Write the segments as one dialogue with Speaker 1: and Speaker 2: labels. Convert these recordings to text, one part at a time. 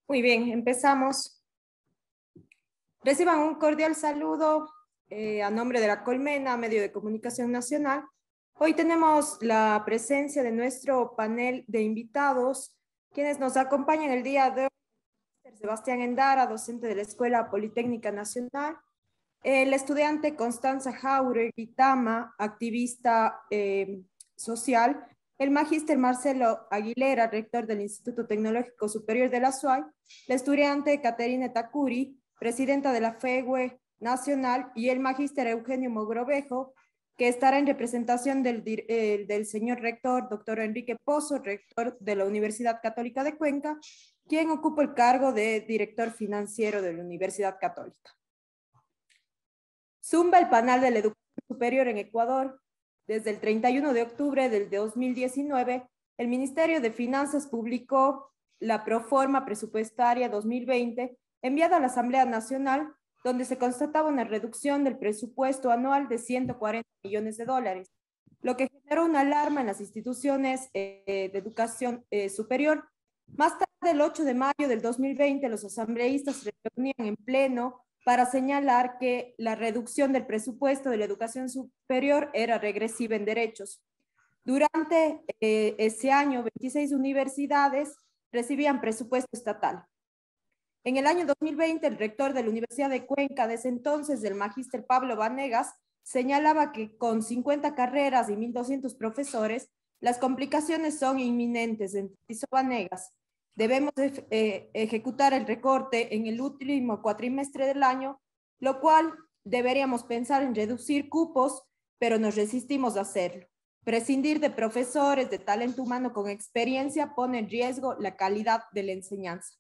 Speaker 1: Muy bien, empezamos. Reciban un cordial saludo a nombre de la Colmena, Medio de Comunicación Nacional. Hoy tenemos la presencia de nuestro panel de invitados, quienes nos acompañan el día de hoy. Sebastián Endara, docente de la Escuela Politécnica Nacional. El estudiante Constanza Jauregui Tama, activista social. El magíster Marcelo Aguilera, rector del Instituto Tecnológico Superior de la SUAY. La estudiante Caterina Takuri, presidenta de la FEWE Nacional. Y el magíster Eugenio Mogrovejo, que estará en representación del señor rector, doctor Enrique Pozo, rector de la Universidad Católica de Cuenca, quien ocupa el cargo de director financiero de la Universidad Católica. Zumba el panel de la educación superior en Ecuador. Desde el 31 de octubre del 2019, el Ministerio de Finanzas publicó la Proforma Presupuestaria 2020 enviada a la Asamblea Nacional, donde se constataba una reducción del presupuesto anual de 140 millones de dólares, lo que generó una alarma en las instituciones de educación superior. Más tarde, el 8 de mayo del 2020, los asambleístas se reunían en pleno para señalar que la reducción del presupuesto de la educación superior era regresiva en derechos. Durante ese año, 26 universidades recibían presupuesto estatal. En el año 2020, el rector de la Universidad de Cuenca, desde entonces el magíster Pablo Vanegas, señalaba que con 50 carreras y 1.200 profesores, las complicaciones son inminentes. Enfatizó Vanegas. Debemos ejecutar el recorte en el último cuatrimestre del año, lo cual deberíamos pensar en reducir cupos, pero nos resistimos a hacerlo. Prescindir de profesores de talento humano con experiencia pone en riesgo la calidad de la enseñanza.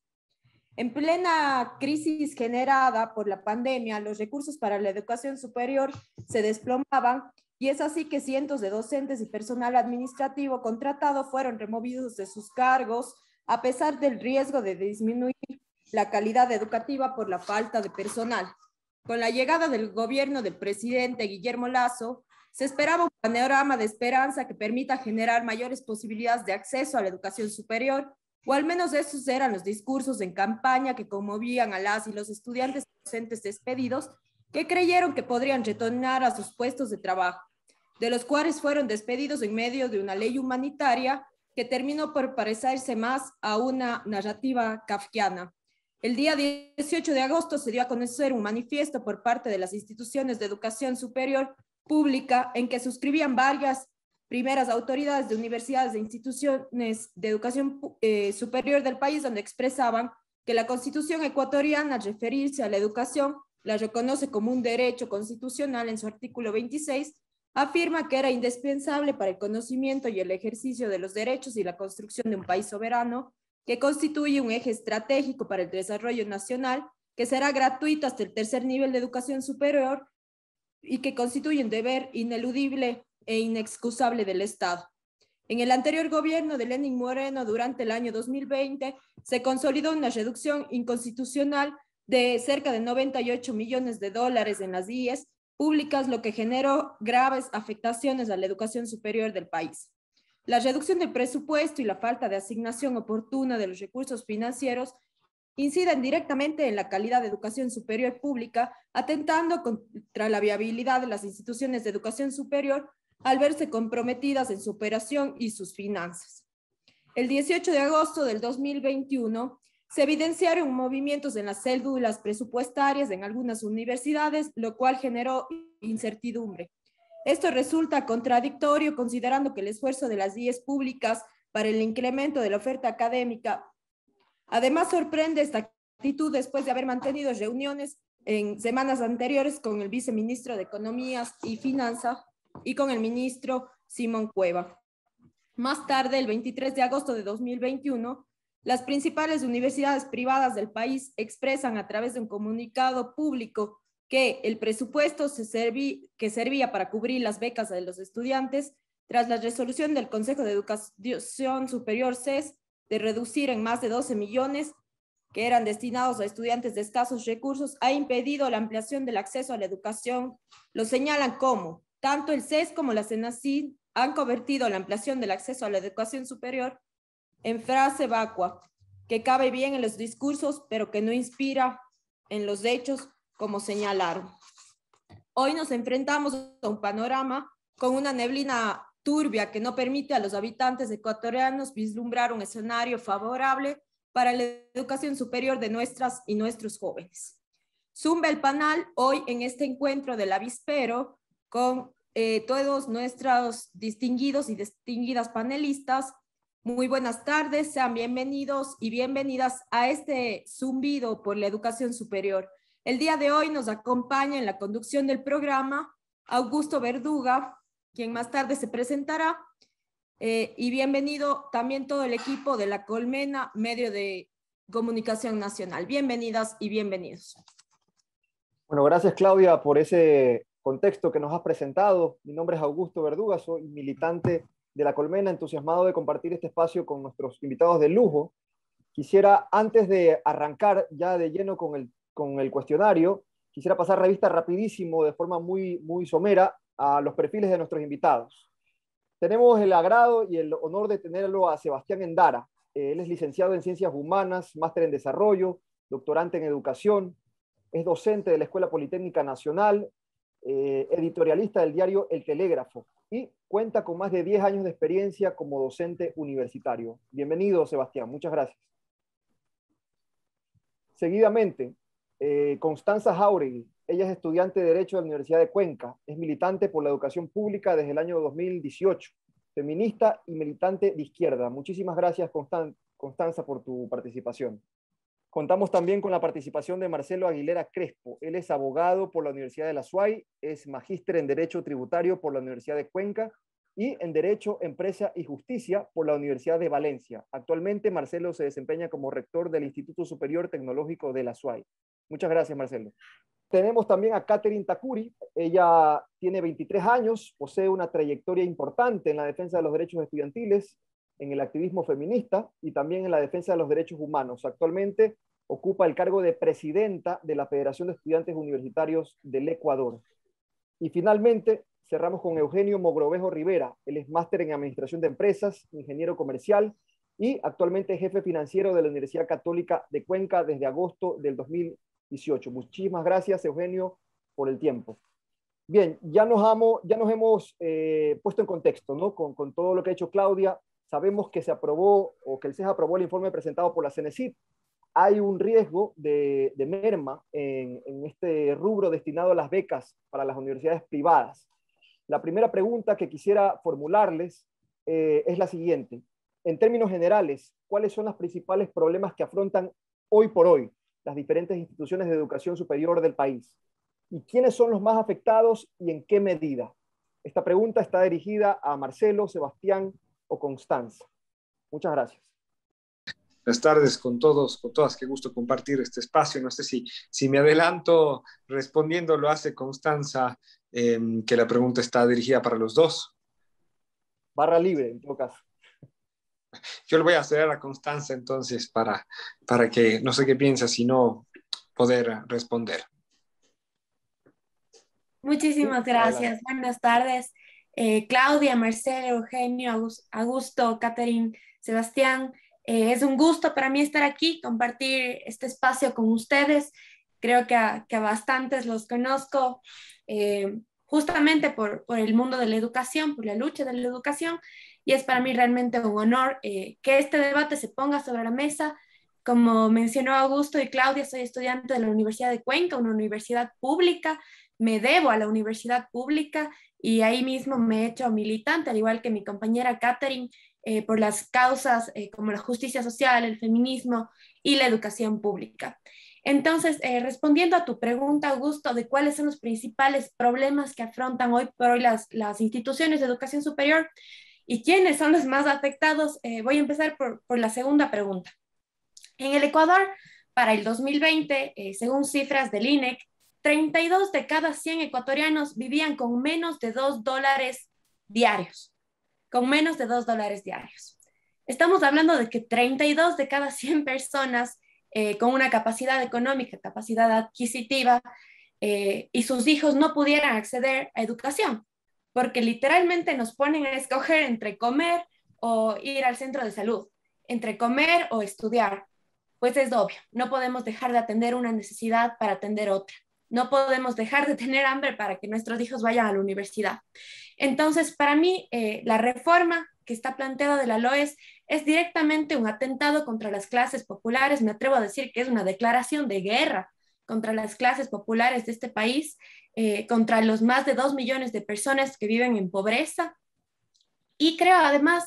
Speaker 1: En plena crisis generada por la pandemia, los recursos para la educación superior se desplomaban y es así que cientos de docentes y personal administrativo contratado fueron removidos de sus cargos a pesar del riesgo de disminuir la calidad educativa por la falta de personal. Con la llegada del gobierno del presidente Guillermo Lasso, se esperaba un panorama de esperanza que permita generar mayores posibilidades de acceso a la educación superior, o al menos esos eran los discursos en campaña que conmovían a las y los estudiantes docentes despedidos que creyeron que podrían retornar a sus puestos de trabajo, de los cuales fueron despedidos en medio de una ley humanitaria que terminó por parecerse más a una narrativa kafkiana. El día 18 de agosto se dio a conocer un manifiesto por parte de las instituciones de educación superior pública en que suscribían varias primeras autoridades de universidades e instituciones de educación superior del país, donde expresaban que la Constitución ecuatoriana, al referirse a la educación, la reconoce como un derecho constitucional en su artículo 26, afirma que era indispensable para el conocimiento y el ejercicio de los derechos y la construcción de un país soberano, que constituye un eje estratégico para el desarrollo nacional, que será gratuito hasta el tercer nivel de educación superior y que constituye un deber ineludible e inexcusable del Estado. En el anterior gobierno de Lenín Moreno, durante el año 2020, se consolidó una reducción inconstitucional de cerca de 98 millones de dólares en las IES públicas, lo que generó graves afectaciones a la educación superior del país. La reducción del presupuesto y la falta de asignación oportuna de los recursos financieros inciden directamente en la calidad de educación superior pública, atentando contra la viabilidad de las instituciones de educación superior al verse comprometidas en su operación y sus finanzas. El 18 de agosto del 2021 se evidenciaron movimientos en las cédulas presupuestarias en algunas universidades, lo cual generó incertidumbre. Esto resulta contradictorio considerando que el esfuerzo de las IES públicas para el incremento de la oferta académica. Además, sorprende esta actitud después de haber mantenido reuniones en semanas anteriores con el viceministro de Economía y Finanzas y con el ministro Simón Cueva. Más tarde, el 23 de agosto de 2021, las principales universidades privadas del país expresan a través de un comunicado público que el presupuesto que servía para cubrir las becas de los estudiantes, tras la resolución del Consejo de Educación Superior CES de reducir en más de 12 millones que eran destinados a estudiantes de escasos recursos, ha impedido la ampliación del acceso a la educación. Lo señalan como tanto el CES como la CENACYT han convertido la ampliación del acceso a la educación superior en frase vacua. que cabe bien en los discursos, pero que no inspira en los hechos, como señalaron. Hoy nos enfrentamos a un panorama con una neblina turbia que no permite a los habitantes ecuatorianos vislumbrar un escenario favorable para la educación superior de nuestras y nuestros jóvenes. Zumba el panal hoy en este encuentro del avispero con todos nuestros distinguidos y distinguidas panelistas. Muy buenas tardes, sean bienvenidos y bienvenidas a este zumbido por la educación superior. El día de hoy nos acompaña en la conducción del programa Augusto Verduga, quien más tarde se presentará, y bienvenido también todo el equipo de la Colmena, medio de comunicación nacional. Bienvenidas y bienvenidos.
Speaker 2: Bueno, gracias Claudia por ese contexto que nos has presentado. Mi nombre es Augusto Verduga, soy militante de la Colmena, entusiasmado de compartir este espacio con nuestros invitados de lujo. Quisiera, antes de arrancar ya de lleno con el cuestionario, quisiera pasar revista rapidísimo, de forma muy somera, a los perfiles de nuestros invitados. Tenemos el agrado y el honor de tenerlo a Sebastián Endara. Él es licenciado en Ciencias Humanas, máster en Desarrollo, doctorante en Educación, es docente de la Escuela Politécnica Nacional, editorialista del diario El Telégrafo y cuenta con más de 10 años de experiencia como docente universitario. Bienvenido, Sebastián, muchas gracias. Seguidamente, Constanza Jáuregui. Ella es estudiante de Derecho de la Universidad de Cuenca, es militante por la educación pública desde el año 2018, feminista y militante de izquierda. Muchísimas gracias, Constanza, por tu participación. Contamos también con la participación de Marcelo Aguilera Crespo. Él es abogado por la Universidad de la SUAY, es magíster en Derecho Tributario por la Universidad de Cuenca y en Derecho, Empresa y Justicia por la Universidad de Valencia. Actualmente, Marcelo se desempeña como rector del Instituto Superior Tecnológico de la SUAY. Muchas gracias, Marcelo. Tenemos también a Catherine Takuri. Ella tiene 23 años, posee una trayectoria importante en la defensa de los derechos estudiantiles, en el activismo feminista y también en la defensa de los derechos humanos. Actualmente ocupa el cargo de presidenta de la Federación de Estudiantes Universitarios del Ecuador. Y finalmente cerramos con Eugenio Mogrovejo Rivera. Él es máster en Administración de Empresas, ingeniero comercial y actualmente jefe financiero de la Universidad Católica de Cuenca desde agosto del 2018. Muchísimas gracias, Eugenio, por el tiempo. Bien, ya nos hemos puesto en contexto, ¿no? Con todo lo que ha hecho Claudia. Sabemos que se aprobó o que el CES aprobó el informe presentado por la CENESID. Hay un riesgo de merma en este rubro destinado a las becas para las universidades privadas. La primera pregunta que quisiera formularles es la siguiente. En términos generales, ¿cuáles son los principales problemas que afrontan hoy por hoy las diferentes instituciones de educación superior del país? ¿Y quiénes son los más afectados y en qué medida? Esta pregunta está dirigida a Marcelo, Sebastián o Constanza. Muchas gracias.
Speaker 3: Buenas tardes con todos, con todas. Qué gusto compartir este espacio. No sé si me adelanto respondiendo, lo hace Constanza, que la pregunta está dirigida para los dos.
Speaker 2: Barra libre, en todo caso.
Speaker 3: Yo le voy a hacer a Constanza entonces para que, no sé qué piensa, sino poder responder.
Speaker 4: Muchísimas gracias.
Speaker 2: Adelante.
Speaker 4: Buenas tardes. Claudia, Marcelo, Eugenio, Augusto, Catherine, Sebastián. Es un gusto para mí estar aquí, compartir este espacio con ustedes. Creo que a bastantes los conozco justamente por el mundo de la educación, por la lucha de la educación, y es para mí realmente un honor que este debate se ponga sobre la mesa. Como mencionó Augusto y Claudia, soy estudiante de la Universidad de Cuenca, una universidad pública. Me debo a la universidad pública y ahí mismo me he hecho militante, al igual que mi compañera Catherine, por las causas como la justicia social, el feminismo y la educación pública. Entonces, respondiendo a tu pregunta, Augusto, de cuáles son los principales problemas que afrontan hoy por hoy las instituciones de educación superior y quiénes son los más afectados, voy a empezar por la segunda pregunta. En el Ecuador, para el 2020, según cifras del INEC, 32 de cada 100 ecuatorianos vivían con menos de $2 diarios. Con menos de $2 diarios. Estamos hablando de que 32 de cada 100 personas con una capacidad económica, capacidad adquisitiva, y sus hijos no pudieran acceder a educación, porque literalmente nos ponen a escoger entre comer o ir al centro de salud, entre comer o estudiar. pues es obvio, no podemos dejar de atender una necesidad para atender otra. No podemos dejar de tener hambre para que nuestros hijos vayan a la universidad. Entonces, para mí, la reforma que está planteada de la LOES es directamente un atentado contra las clases populares. Me atrevo a decir que es una declaración de guerra contra las clases populares de este país, contra los más de 2 millones de personas que viven en pobreza. Y creo además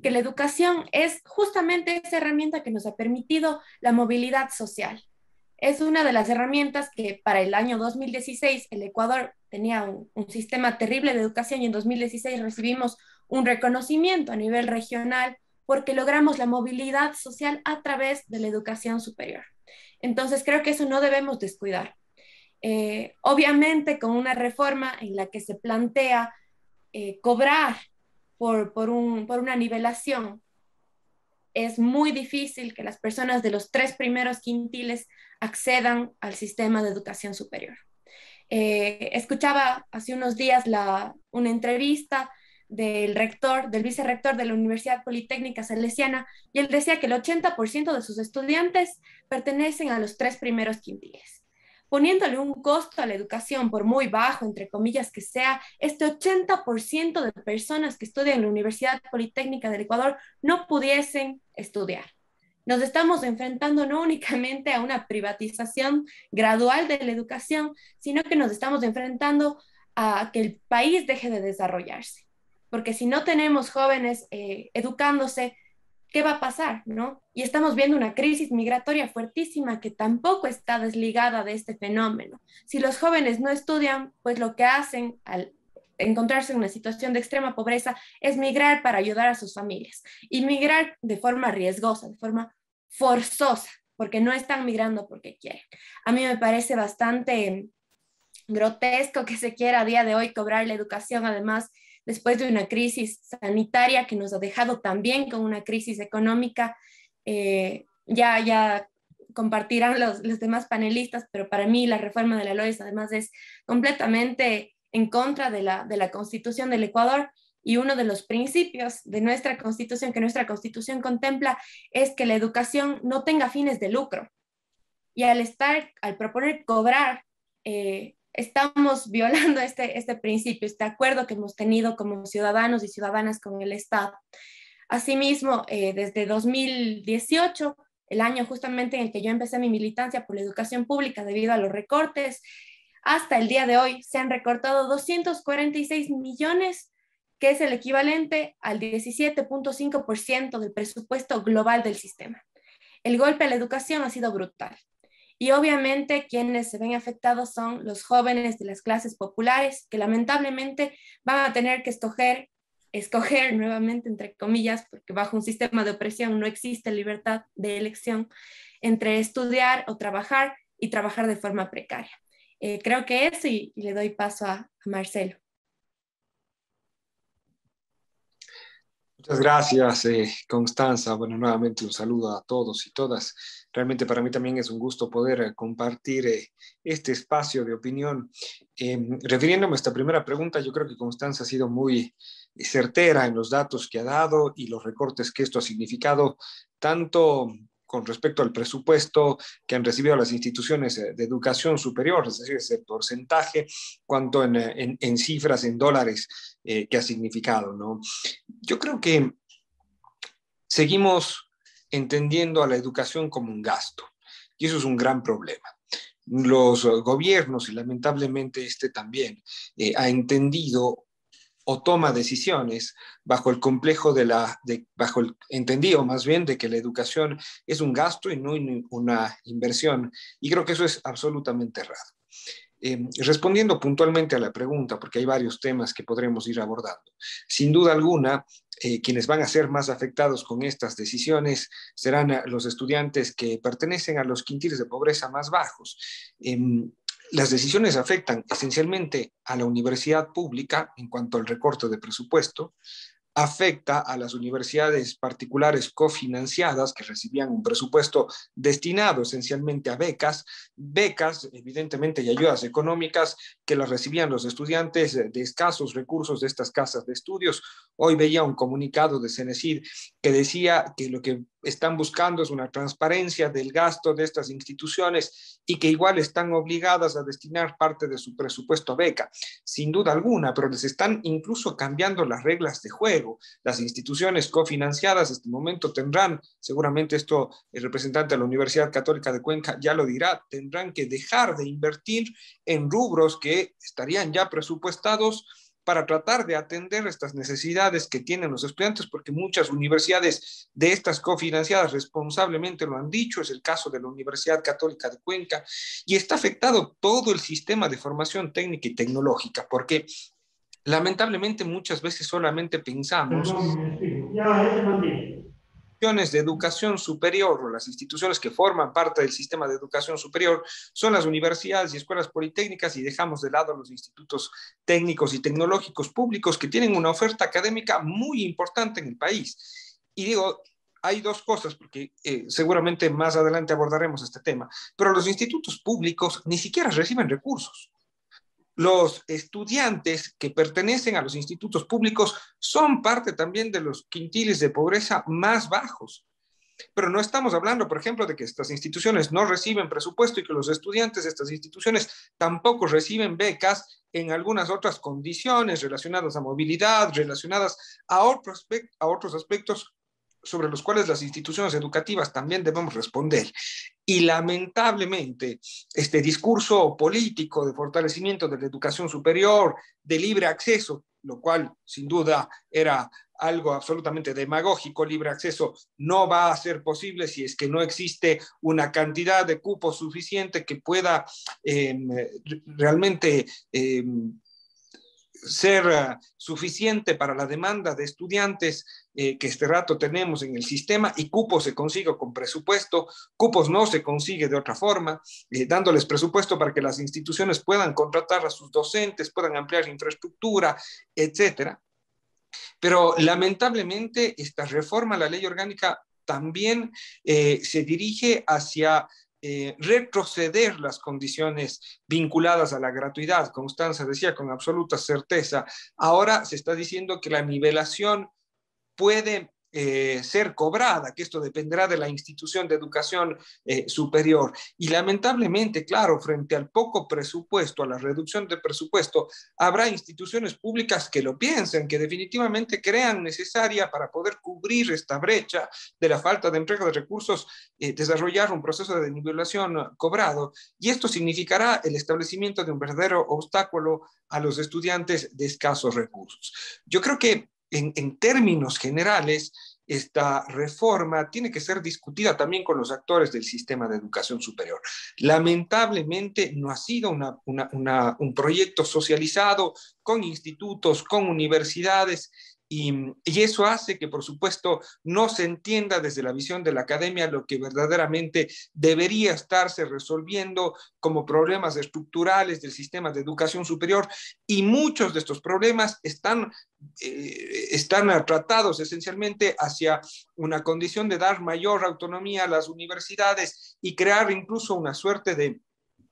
Speaker 4: que la educación es justamente esa herramienta que nos ha permitido la movilidad social. Es una de las herramientas que para el año 2016 el Ecuador tenía un sistema terrible de educación y en 2016 recibimos un reconocimiento a nivel regional porque logramos la movilidad social a través de la educación superior. Entonces creo que eso no debemos descuidar. Obviamente con una reforma en la que se plantea cobrar por una nivelación, es muy difícil que las personas de los 3 primeros quintiles accedan al sistema de educación superior. Escuchaba hace unos días una entrevista del rector, del vicerrector de la Universidad Politécnica Salesiana, y él decía que el 80% de sus estudiantes pertenecen a los 3 primeros quintiles. Poniéndole un costo a la educación, por muy bajo, entre comillas que sea, este 80% de personas que estudian en la Universidad Politécnica del Ecuador no pudiesen estudiar. Nos estamos enfrentando no únicamente a una privatización gradual de la educación, sino que nos estamos enfrentando a que el país deje de desarrollarse. Porque si no tenemos jóvenes educándose, ¿qué va a pasar, no? Y estamos viendo una crisis migratoria fuertísima que tampoco está desligada de este fenómeno. Si los jóvenes no estudian, pues lo que hacen al encontrarse en una situación de extrema pobreza es migrar para ayudar a sus familias y migrar de forma riesgosa, de forma forzosa, porque no están migrando porque quieren. A mí me parece bastante grotesco que se quiera a día de hoy cobrar la educación, además después de una crisis sanitaria que nos ha dejado también con una crisis económica. Ya compartirán los demás panelistas, pero para mí la reforma de la LOES además es completamente en contra de la Constitución del Ecuador, y uno de los principios de nuestra Constitución, que nuestra Constitución contempla, es que la educación no tenga fines de lucro. Y al proponer cobrar, estamos violando este principio, este acuerdo que hemos tenido como ciudadanos y ciudadanas con el Estado. Asimismo, desde 2018, el año justamente en el que yo empecé mi militancia por la educación pública debido a los recortes, hasta el día de hoy se han recortado 246 millones, que es el equivalente al 17.5% del presupuesto global del sistema. El golpe a la educación ha sido brutal. Y obviamente quienes se ven afectados son los jóvenes de las clases populares, que lamentablemente van a tener que escoger nuevamente, entre comillas, porque bajo un sistema de opresión no existe libertad de elección, entre estudiar o trabajar, y trabajar de forma precaria. Creo que eso, y le doy paso a Marcelo.
Speaker 3: Muchas gracias, Constanza. Bueno, nuevamente un saludo a todos y todas. Realmente para mí también es un gusto poder compartir este espacio de opinión. Refiriéndome a esta primera pregunta, yo creo que Constanza ha sido muy certera en los datos que ha dado y los recortes que esto ha significado, tanto con respecto al presupuesto que han recibido las instituciones de educación superior, es decir, ese porcentaje, cuanto en cifras, en dólares, que ha significado, ¿no? Yo creo que seguimos entendiendo a la educación como un gasto, y eso es un gran problema. Los gobiernos, y lamentablemente también, ha entendido o toma decisiones bajo el complejo bajo el entendido más bien de que la educación es un gasto y no una inversión, y creo que eso es absolutamente errado. Respondiendo puntualmente a la pregunta, porque hay varios temas que podremos ir abordando, sin duda alguna, quienes van a ser más afectados con estas decisiones serán los estudiantes que pertenecen a los quintiles de pobreza más bajos. Las decisiones afectan esencialmente a la universidad pública en cuanto al recorte de presupuesto, afecta a las universidades particulares cofinanciadas que recibían un presupuesto destinado esencialmente a becas, evidentemente, y ayudas económicas que las recibían los estudiantes de escasos recursos de estas casas de estudios. Hoy veía un comunicado de Cenecid que decía que lo que están buscando es una transparencia del gasto de estas instituciones y que igual están obligadas a destinar parte de su presupuesto a beca, sin duda alguna, pero les están incluso cambiando las reglas de juego. Las instituciones cofinanciadas en este momento tendrán, seguramente esto el representante de la Universidad Católica de Cuenca ya lo dirá, tendrán que dejar de invertir en rubros que estarían ya presupuestados para tratar de atender estas necesidades que tienen los estudiantes, porque muchas universidades de estas cofinanciadas responsablemente lo han dicho, es el caso de la Universidad Católica de Cuenca, y está afectado todo el sistema de formación técnica y tecnológica, porque lamentablemente muchas veces solamente pensamos de educación superior o las instituciones que forman parte del sistema de educación superior son las universidades y escuelas politécnicas y dejamos de lado los institutos técnicos y tecnológicos públicos que tienen una oferta académica muy importante en el país. Y digo, hay dos cosas, porque seguramente más adelante abordaremos este tema, pero los institutos públicos ni siquiera reciben recursos. Los estudiantes que pertenecen a los institutos públicos son parte también de los quintiles de pobreza más bajos. Pero no estamos hablando, por ejemplo, de que estas instituciones no reciben presupuesto y que los estudiantes de estas instituciones tampoco reciben becas en algunas otras condiciones relacionadas a movilidad, relacionadas a otros aspectos sobre los cuales las instituciones educativas también debemos responder. Y lamentablemente, este discurso político de fortalecimiento de la educación superior, de libre acceso, lo cual sin duda era algo absolutamente demagógico, libre acceso no va a ser posible si es que no existe una cantidad de cupos suficiente que pueda realmente ser suficiente para la demanda de estudiantes que este rato tenemos en el sistema, y cupos se consigue con presupuesto, cupos no se consigue de otra forma, dándoles presupuesto para que las instituciones puedan contratar a sus docentes, puedan ampliar infraestructura, etcétera. Pero lamentablemente esta reforma a la ley orgánica también se dirige hacia retroceder las condiciones vinculadas a la gratuidad. Constanza decía con absoluta certeza, ahora se está diciendo que la nivelación puede ser cobrada, que esto dependerá de la institución de educación superior. Y lamentablemente, claro, frente al poco presupuesto, a la reducción de presupuesto, habrá instituciones públicas que lo piensen, que definitivamente crean necesaria para poder cubrir esta brecha de la falta de entrega de recursos, desarrollar un proceso de nivelación cobrado. Y esto significará el establecimiento de un verdadero obstáculo a los estudiantes de escasos recursos. Yo creo que en términos generales, esta reforma tiene que ser discutida también con los actores del sistema de educación superior. Lamentablemente no ha sido un proyecto socializado con institutos, con universidades, y eso hace que, por supuesto, no se entienda desde la visión de la academia lo que verdaderamente debería estarse resolviendo como problemas estructurales del sistema de educación superior, y muchos de estos problemas están tratados esencialmente hacia una condición de dar mayor autonomía a las universidades y crear incluso una suerte de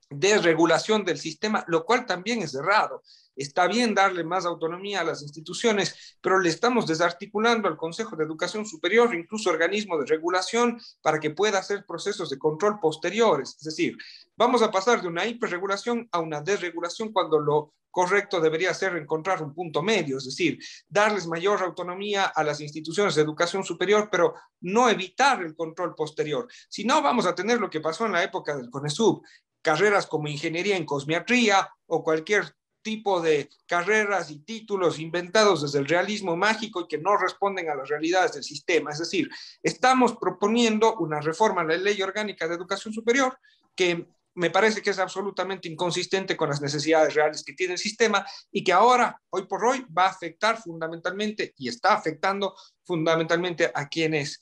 Speaker 3: desregulación del sistema, lo cual también es errado. Está bien darle más autonomía a las instituciones, pero le estamos desarticulando al Consejo de Educación Superior, incluso organismo de regulación, para que pueda hacer procesos de control posteriores. Es decir, vamos a pasar de una hiperregulación a una desregulación cuando lo correcto debería ser encontrar un punto medio, es decir, darles mayor autonomía a las instituciones de educación superior, pero no evitar el control posterior. Si no, vamos a tener lo que pasó en la época del CONESUB, carreras como ingeniería en cosmiatría o cualquier tipo de carreras y títulos inventados desde el realismo mágico y que no responden a las realidades del sistema. Es decir, estamos proponiendo una reforma a la Ley Orgánica de Educación Superior que me parece que es absolutamente inconsistente con las necesidades reales que tiene el sistema y que ahora, hoy por hoy, va a afectar fundamentalmente y está afectando fundamentalmente a quienes,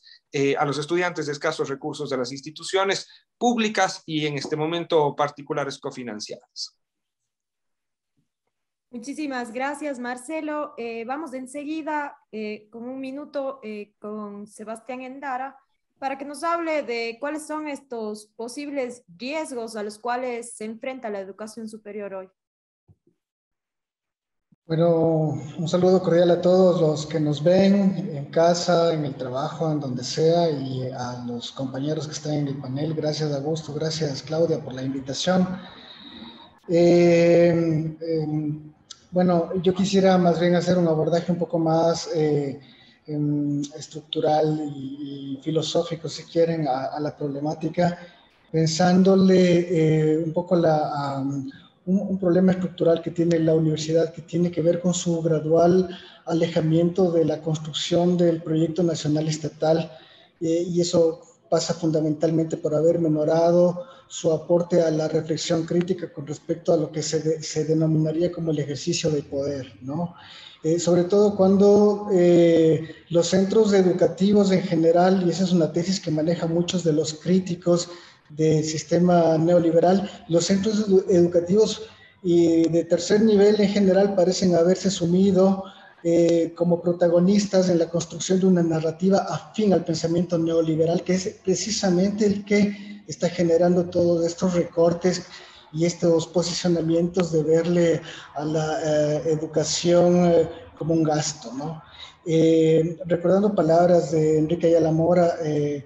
Speaker 3: a los estudiantes de escasos recursos de las instituciones públicas y en este momento particulares cofinanciadas.
Speaker 1: Muchísimas gracias, Marcelo. Vamos enseguida con un minuto con Sebastián Endara para que nos hable de cuáles son estos posibles riesgos a los cuales se enfrenta la educación superior hoy.
Speaker 5: Bueno, un saludo cordial a todos los que nos ven en casa, en el trabajo, en donde sea, y a los compañeros que están en el panel. Gracias, Augusto. Gracias, Claudia, por la invitación. Bueno, yo quisiera más bien hacer un abordaje un poco más estructural y filosófico, si quieren, a la problemática, pensándole un poco un problema estructural que tiene la universidad, que tiene que ver con su gradual alejamiento de la construcción del proyecto nacional estatal, y eso pasa fundamentalmente por haber menorado su aporte a la reflexión crítica con respecto a lo que se denominaría como el ejercicio del poder, ¿no? Sobre todo cuando los centros educativos en general, y esa es una tesis que maneja muchos de los críticos del sistema neoliberal, los centros educativos y de tercer nivel en general parecen haberse sumido como protagonistas en la construcción de una narrativa afín al pensamiento neoliberal, que es precisamente el que está generando todos estos recortes y estos posicionamientos de verle a la educación como un gasto, ¿no? Recordando palabras de Enrique Ayala Mora, en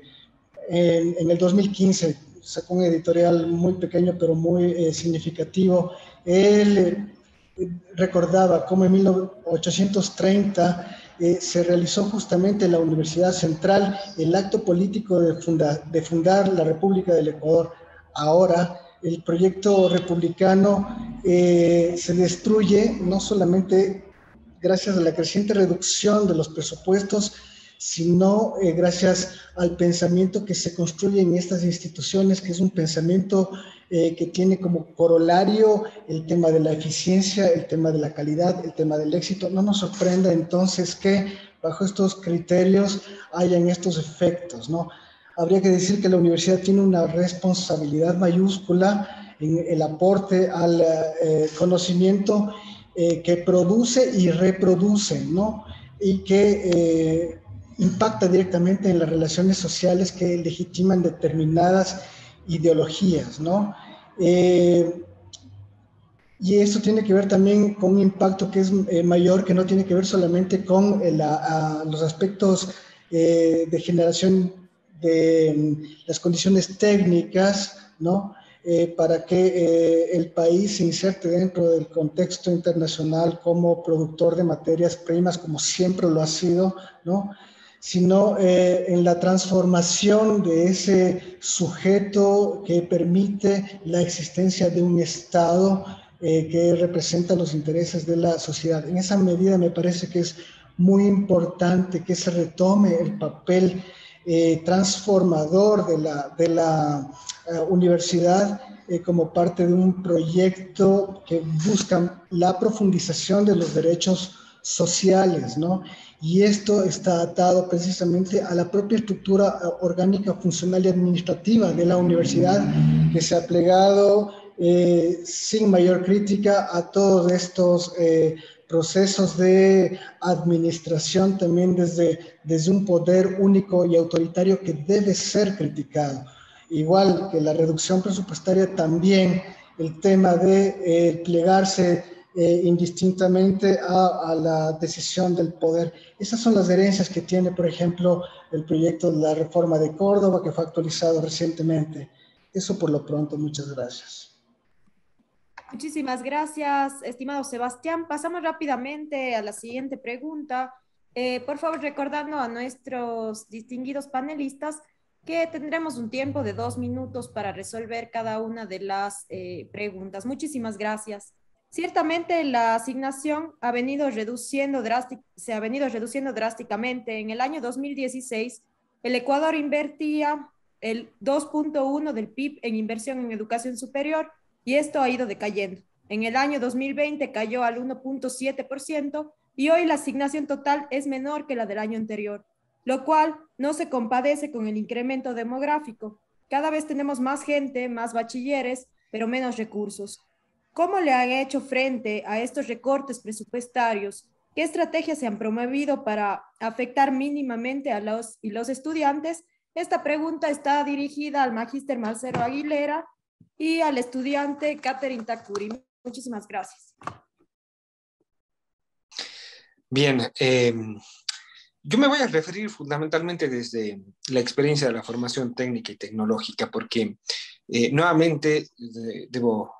Speaker 5: el 2015 sacó un editorial muy pequeño pero muy significativo. Él recordaba cómo en 1830 se realizó justamente en la Universidad Central el acto político de fundar la República del Ecuador. Ahora el proyecto republicano se destruye no solamente gracias a la creciente reducción de los presupuestos, sino gracias al pensamiento que se construye en estas instituciones, que es un pensamiento que tiene como corolario el tema de la eficiencia, el tema de la calidad, el tema del éxito. No nos sorprenda entonces que bajo estos criterios hayan estos efectos, ¿no? Habría que decir que la universidad tiene una responsabilidad mayúscula en el aporte al conocimiento que produce y reproduce, ¿no? Y que impacta directamente en las relaciones sociales que legitiman determinadas ideologías, ¿no? Y eso tiene que ver también con un impacto que es mayor, que no tiene que ver solamente con los aspectos de generación de las condiciones técnicas, ¿no? Para que el país se inserte dentro del contexto internacional como productor de materias primas, como siempre lo ha sido, ¿no? Sino en la transformación de ese sujeto que permite la existencia de un Estado que representa los intereses de la sociedad. En esa medida me parece que es muy importante que se retome el papel transformador de la universidad como parte de un proyecto que busca la profundización de los derechos sociales, ¿no? Y esto está atado precisamente a la propia estructura orgánica, funcional y administrativa de la universidad, que se ha plegado sin mayor crítica a todos estos procesos de administración, también desde un poder único y autoritario que debe ser criticado. Igual que la reducción presupuestaria, también el tema de plegarse indistintamente a la decisión del poder. Esas son las herencias que tiene, por ejemplo, el proyecto de la reforma de Córdoba, que fue actualizado recientemente. Eso por lo pronto, muchas gracias.
Speaker 1: Muchísimas gracias, estimado Sebastián. Pasamos rápidamente a la siguiente pregunta. Por favor, recordando a nuestros distinguidos panelistas que tendremos un tiempo de 2 minutos para resolver cada una de las preguntas. Muchísimas gracias. Ciertamente la asignación se ha venido reduciendo drásticamente. En el año 2016, el Ecuador invertía el 2.1 del PIB en inversión en educación superior, y esto ha ido decayendo. En el año 2020 cayó al 1.7% y hoy la asignación total es menor que la del año anterior, lo cual no se compadece con el incremento demográfico. Cada vez tenemos más gente, más bachilleres, pero menos recursos. ¿Cómo le han hecho frente a estos recortes presupuestarios? ¿Qué estrategias se han promovido para afectar mínimamente a los estudiantes? Esta pregunta está dirigida al magíster Marcelo Aguilera y al estudiante Catherine Takuri. Muchísimas gracias.
Speaker 3: Bien, yo me voy a referir fundamentalmente desde la experiencia de la formación técnica y tecnológica, porque nuevamente debo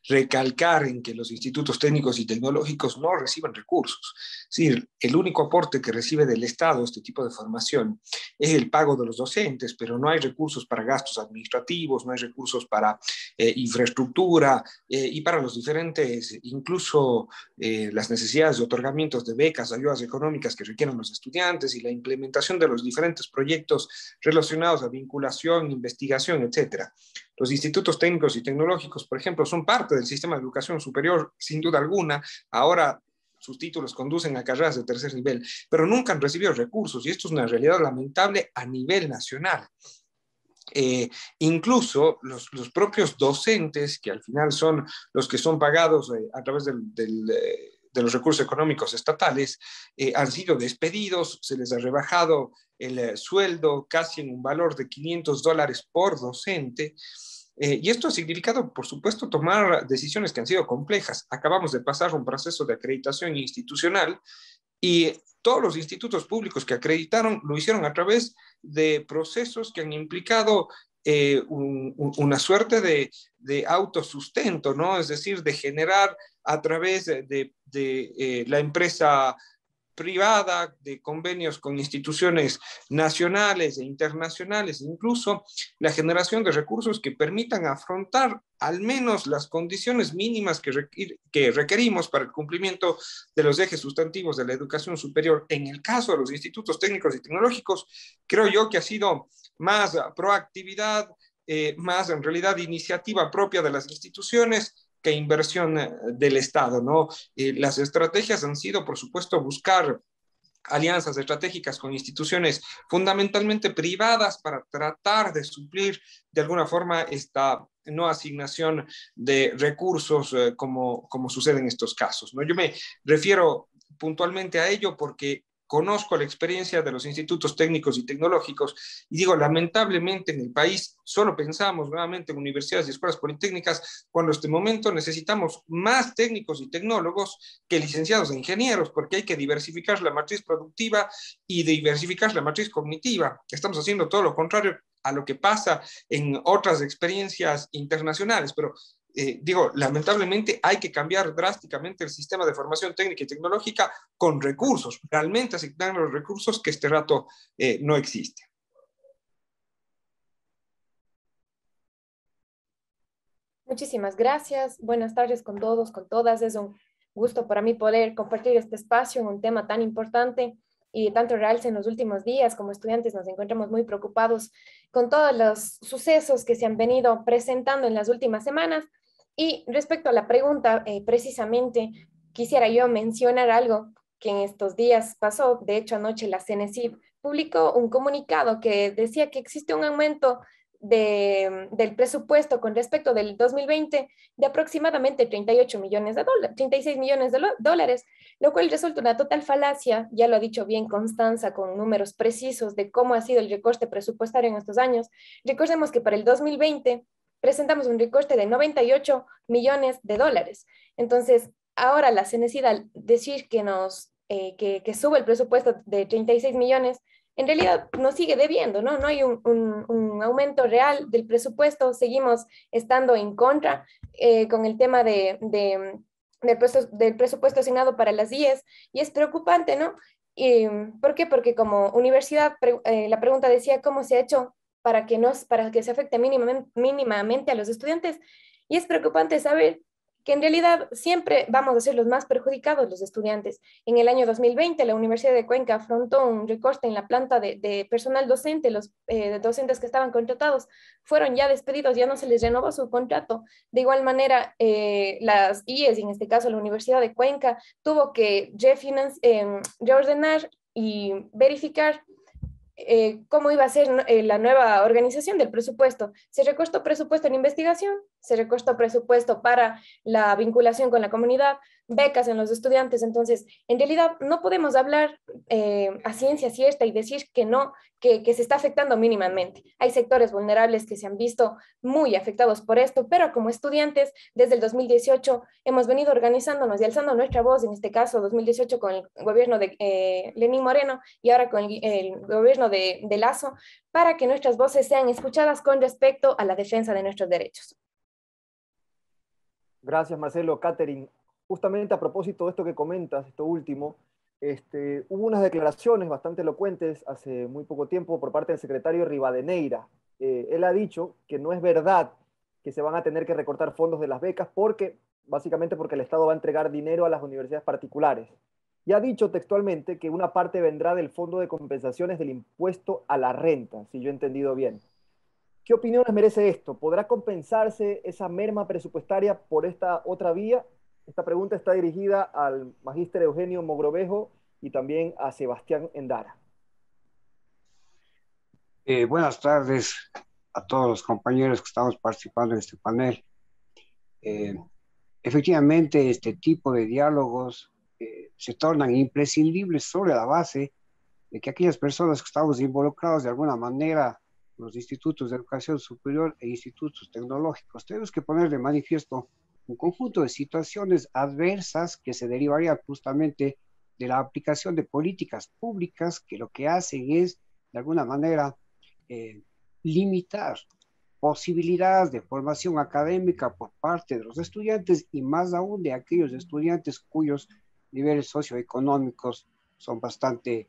Speaker 3: recalcar en que los institutos técnicos y tecnológicos no reciben recursos. Es decir, el único aporte que recibe del Estado este tipo de formación es el pago de los docentes, pero no hay recursos para gastos administrativos, no hay recursos para infraestructura y para los diferentes, incluso las necesidades de otorgamientos de becas, ayudas económicas que requieren los estudiantes y la implementación de los diferentes proyectos relacionados a vinculación, investigación, etcétera. Los institutos técnicos y tecnológicos, por ejemplo, son parte del sistema de educación superior, sin duda alguna. Ahora sus títulos conducen a carreras de tercer nivel, pero nunca han recibido recursos y esto es una realidad lamentable a nivel nacional. Incluso los propios docentes, que al final son los que son pagados a través de los recursos económicos estatales, han sido despedidos, se les ha rebajado el sueldo casi en un valor de $500 por docente. Y esto ha significado, por supuesto, tomar decisiones que han sido complejas. Acabamos de pasar un proceso de acreditación institucional y todos los institutos públicos que acreditaron lo hicieron a través de procesos que han implicado una suerte de autosustento, ¿no? Es decir, de generar a través de la empresa privada, de convenios con instituciones nacionales e internacionales, incluso la generación de recursos que permitan afrontar al menos las condiciones mínimas que requerimos para el cumplimiento de los ejes sustantivos de la educación superior. En el caso de los institutos técnicos y tecnológicos, creo yo que ha sido más proactividad, más en realidad iniciativa propia de las instituciones que inversión del Estado, ¿no? Las estrategias han sido, por supuesto, buscar alianzas estratégicas con instituciones fundamentalmente privadas para tratar de suplir de alguna forma esta no asignación de recursos como sucede en estos casos, ¿no? Yo me refiero puntualmente a ello porque conozco la experiencia de los institutos técnicos y tecnológicos y digo, lamentablemente en el país solo pensamos nuevamente en universidades y escuelas politécnicas cuando en este momento necesitamos más técnicos y tecnólogos que licenciados e ingenieros, porque hay que diversificar la matriz productiva y diversificar la matriz cognitiva. Estamos haciendo todo lo contrario a lo que pasa en otras experiencias internacionales, pero digo, lamentablemente hay que cambiar drásticamente el sistema de formación técnica y tecnológica con recursos, realmente asignar los recursos que este rato no existen.
Speaker 6: Muchísimas gracias. Buenas tardes con todos, con todas. Es un gusto para mí poder compartir este espacio en un tema tan importante y tanto realce en los últimos días. Como estudiantes nos encontramos muy preocupados con todos los sucesos que se han venido presentando en las últimas semanas. Y respecto a la pregunta, precisamente quisiera yo mencionar algo que en estos días pasó. De hecho, anoche la CENESID publicó un comunicado que decía que existe un aumento del presupuesto con respecto del 2020 de aproximadamente 38 millones de dólares, 36 millones de dólares, lo cual resulta una total falacia. Ya lo ha dicho bien Constanza con números precisos de cómo ha sido el recorte presupuestario en estos años. Recordemos que para el 2020 presentamos un recorte de 98 millones de dólares. Entonces, ahora la CENESID al decir que que sube el presupuesto de 36 millones, en realidad nos sigue debiendo, ¿no? No hay un aumento real del presupuesto, seguimos estando en contra con el tema del presupuesto asignado para las IES, y es preocupante, ¿no? ¿Por qué? Porque como universidad, la pregunta decía cómo se ha hecho para que se afecte mínimamente a los estudiantes, y es preocupante saber que en realidad siempre vamos a ser los más perjudicados los estudiantes. En el año 2020, la Universidad de Cuenca afrontó un recorte en la planta de personal docente. Los docentes que estaban contratados fueron ya despedidos, ya no se les renovó su contrato. De igual manera, las IES, en este caso la Universidad de Cuenca, tuvo que reordenar y verificar cómo iba a ser la nueva organización del presupuesto. Se recortó presupuesto en investigación, se recortó presupuesto para la vinculación con la comunidad, becas en los estudiantes. Entonces, en realidad no podemos hablar a ciencia cierta y decir que no, que se está afectando mínimamente. Hay sectores vulnerables que se han visto muy afectados por esto, pero como estudiantes, desde el 2018 hemos venido organizándonos y alzando nuestra voz, en este caso 2018 con el gobierno de Lenín Moreno y ahora con el gobierno de Lasso, para que nuestras voces sean escuchadas con respecto a la defensa de nuestros derechos.
Speaker 2: Gracias, Marcelo. Catherine, justamente a propósito de esto que comentas, esto último, hubo unas declaraciones bastante elocuentes hace muy poco tiempo por parte del secretario Rivadeneira. Él ha dicho que no es verdad que se van a tener que recortar fondos de las becas básicamente porque el Estado va a entregar dinero a las universidades particulares. Y ha dicho textualmente que una parte vendrá del fondo de compensaciones del impuesto a la renta, si yo he entendido bien. ¿Qué opiniones merece esto? ¿Podrá compensarse esa merma presupuestaria por esta otra vía? Esta pregunta está dirigida al magíster Eugenio Mogrovejo y también a Sebastián Endara.
Speaker 7: Buenas tardes a todos los compañeros que estamos participando en este panel. Efectivamente, este tipo de diálogos se tornan imprescindibles sobre la base de que aquellas personas que estamos involucrados de alguna manera en los institutos de educación superior e institutos tecnológicos, tenemos que poner de manifiesto un conjunto de situaciones adversas que se derivarían justamente de la aplicación de políticas públicas que lo que hacen es, de alguna manera, limitar posibilidades de formación académica por parte de los estudiantes y más aún de aquellos estudiantes cuyos niveles socioeconómicos son bastante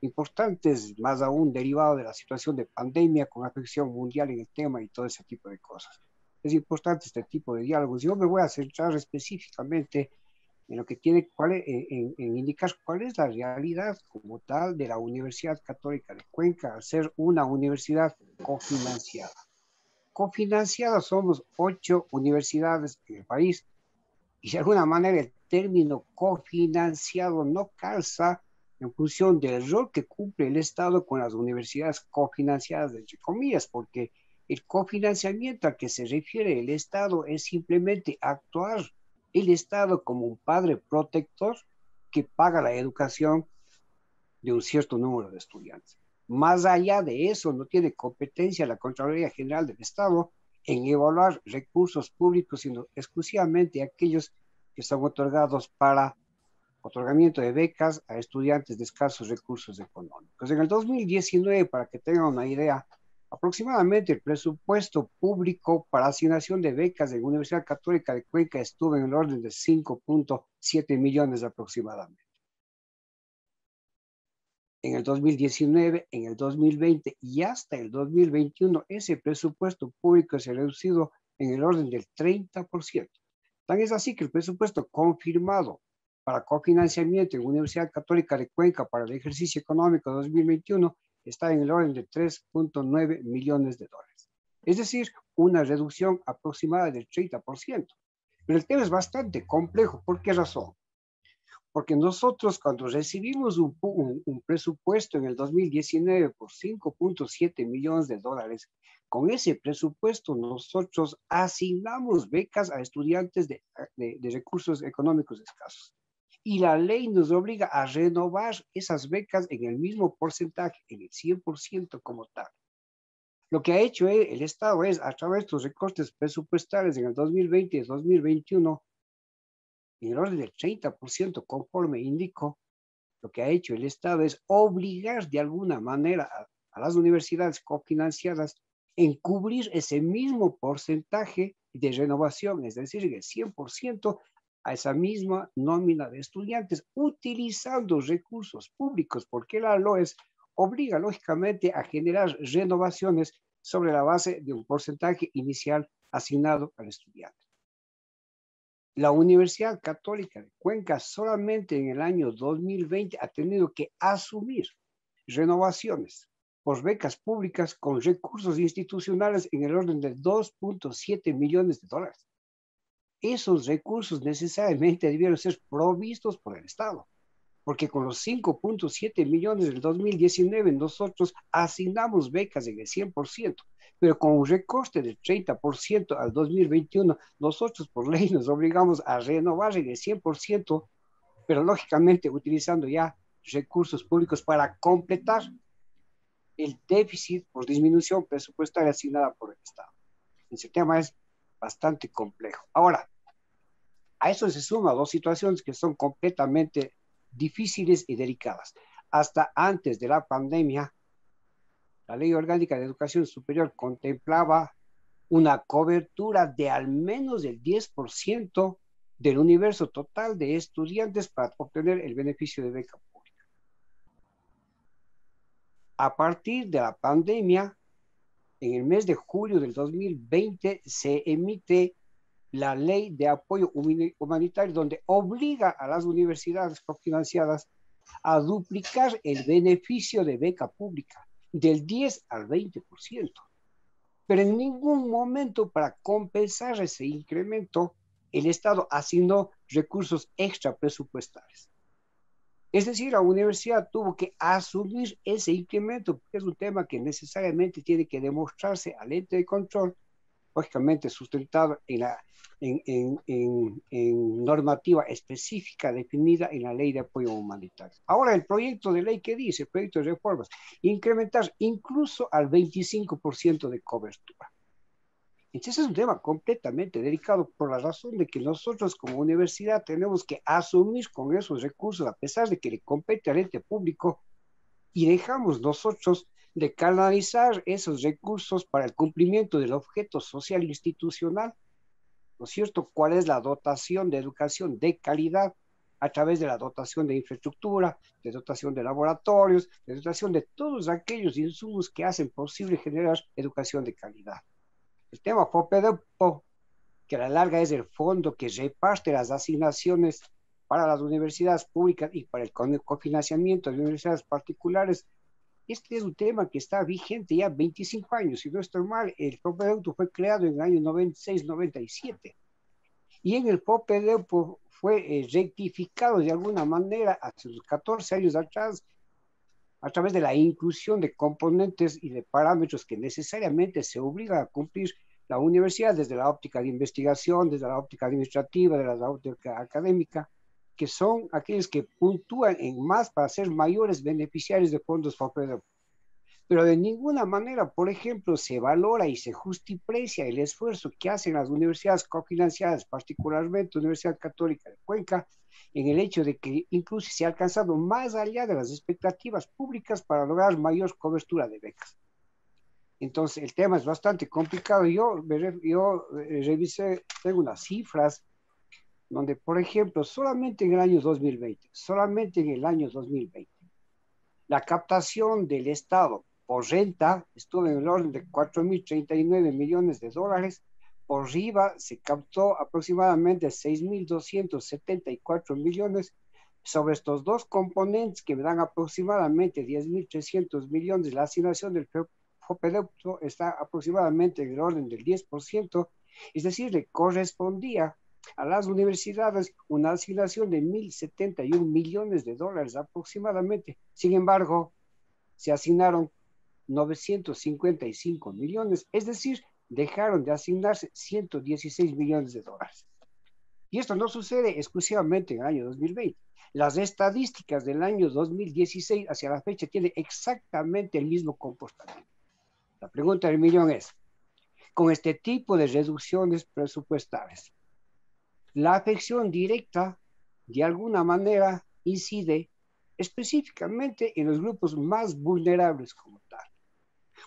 Speaker 7: importantes, más aún derivado de la situación de pandemia con afección mundial en el tema y todo ese tipo de cosas. Es importante este tipo de diálogos. Yo me voy a centrar específicamente en lo que tiene, en indicar cuál es la realidad como tal de la Universidad Católica de Cuenca al ser una universidad cofinanciada. Cofinanciadas somos 8 universidades en el país y de alguna manera el término cofinanciado no calza en función del rol que cumple el Estado con las universidades cofinanciadas, entre comillas, porque el cofinanciamiento al que se refiere el Estado es simplemente actuar el Estado como un padre protector que paga la educación de un cierto número de estudiantes. Más allá de eso, no tiene competencia la Contraloría General del Estado en evaluar recursos públicos, sino exclusivamente aquellos que son otorgados para otorgamiento de becas a estudiantes de escasos recursos económicos. En el 2019, para que tengan una idea, aproximadamente el presupuesto público para asignación de becas en la Universidad Católica de Cuenca estuvo en el orden de 5.7 millones aproximadamente. En el 2019, en el 2020 y hasta el 2021, ese presupuesto público se ha reducido en el orden del 30%. Tan es así que el presupuesto confirmado para cofinanciamiento en la Universidad Católica de Cuenca para el ejercicio económico 2021 está en el orden de 3.9 millones de dólares. Es decir, una reducción aproximada del 30%. Pero el tema es bastante complejo. ¿Por qué razón? Porque nosotros cuando recibimos un presupuesto en el 2019 por 5.7 millones de dólares, con ese presupuesto nosotros asignamos becas a estudiantes de recursos económicos escasos. Y la ley nos obliga a renovar esas becas en el mismo porcentaje, en el 100% como tal. Lo que ha hecho el Estado es, a través de estos recortes presupuestales en el 2020 y 2021, en el orden del 30%, conforme indico, lo que ha hecho el Estado es obligar de alguna manera a las universidades cofinanciadas en cubrir ese mismo porcentaje de renovación, es decir, el 100%, a esa misma nómina de estudiantes, utilizando recursos públicos, porque la LOES obliga lógicamente a generar renovaciones sobre la base de un porcentaje inicial asignado al estudiante. La Universidad Católica de Cuenca solamente en el año 2020 ha tenido que asumir renovaciones por becas públicas con recursos institucionales en el orden de 2.7 millones de dólares. Esos recursos necesariamente debieron ser provistos por el Estado, porque con los 5.7 millones del 2019 nosotros asignamos becas en el 100%, pero con un recorte del 30% al 2021, nosotros por ley nos obligamos a renovar en el 100%, pero lógicamente utilizando ya recursos públicos para completar el déficit por disminución presupuestaria asignada por el Estado. Ese tema es bastante complejo. Ahora, a eso se suman dos situaciones que son completamente difíciles y delicadas. Hasta antes de la pandemia, la Ley Orgánica de Educación Superior contemplaba una cobertura de al menos el 10% del universo total de estudiantes para obtener el beneficio de beca pública. A partir de la pandemia, en el mes de julio del 2020, se emite la Ley de Apoyo Humanitario, donde obliga a las universidades cofinanciadas a duplicar el beneficio de beca pública del 10 al 20%. Pero en ningún momento, para compensar ese incremento, el Estado asignó recursos extra presupuestales. Es decir, la universidad tuvo que asumir ese incremento, porque es un tema que necesariamente tiene que demostrarse al ente de control, lógicamente sustentado en normativa específica definida en la Ley de Apoyo Humanitario. Ahora, el proyecto de ley que dice, el proyecto de reformas, incrementar incluso al 25% de cobertura. Entonces es un tema completamente delicado por la razón de que nosotros como universidad tenemos que asumir con esos recursos, a pesar de que le compete al ente público, y dejamos nosotros de canalizar esos recursos para el cumplimiento del objeto social institucional, ¿no es cierto? ¿Cuál es la dotación de educación de calidad a través de la dotación de infraestructura, de dotación de laboratorios, de dotación de todos aquellos insumos que hacen posible generar educación de calidad? El tema FOPEDEUPO, que a la larga es el fondo que reparte las asignaciones para las universidades públicas y para el cofinanciamiento de universidades particulares. Este es un tema que está vigente ya 25 años, si no estoy mal. El FOPEDEUPO fue creado en el año 96-97 y en el FOPEDEUPO fue rectificado de alguna manera hace unos 14 años atrás a través de la inclusión de componentes y de parámetros que necesariamente se obliga a cumplir la universidad desde la óptica de investigación, desde la óptica administrativa, desde la óptica académica, que son aquellos que puntúan en más para ser mayores beneficiarios de fondos FOPEDEUPO. Pero de ninguna manera, por ejemplo, se valora y se justiprecia el esfuerzo que hacen las universidades cofinanciadas, particularmente la Universidad Católica de Cuenca, en el hecho de que incluso se ha alcanzado más allá de las expectativas públicas para lograr mayor cobertura de becas. Entonces, el tema es bastante complicado. Yo revisé, tengo unas cifras donde, por ejemplo, solamente en el año 2020, la captación del Estado por renta estuvo en el orden de 4.039 millones de dólares. Por IVA se captó aproximadamente 6.274 millones. Sobre estos dos componentes que me dan aproximadamente 10.300 millones, la asignación del FOPEDEUPO está aproximadamente en el orden del 10%, es decir, le correspondía a las universidades una asignación de 1.071 millones de dólares aproximadamente. Sin embargo, se asignaron 955 millones, es decir, dejaron de asignarse 116 millones de dólares. Y esto no sucede exclusivamente en el año 2020. Las estadísticas del año 2016 hacia la fecha tienen exactamente el mismo comportamiento. La pregunta del millón es, con este tipo de reducciones presupuestales, la afección directa de alguna manera incide específicamente en los grupos más vulnerables como tal.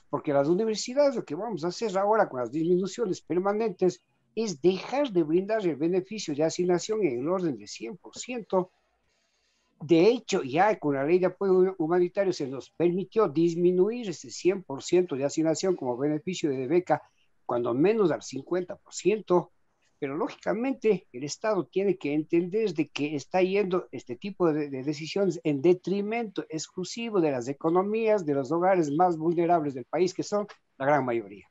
Speaker 7: Porque las universidades, lo que vamos a hacer ahora con las disminuciones permanentes es dejar de brindar el beneficio de asignación en el orden de 100%. De hecho, ya con la Ley de Apoyo Humanitario se nos permitió disminuir ese 100% de asignación como beneficio de beca, cuando menos al 50%. Pero lógicamente el Estado tiene que entender de que está yendo este tipo de decisiones en detrimento exclusivo de las economías de los hogares más vulnerables del país, que son la gran mayoría.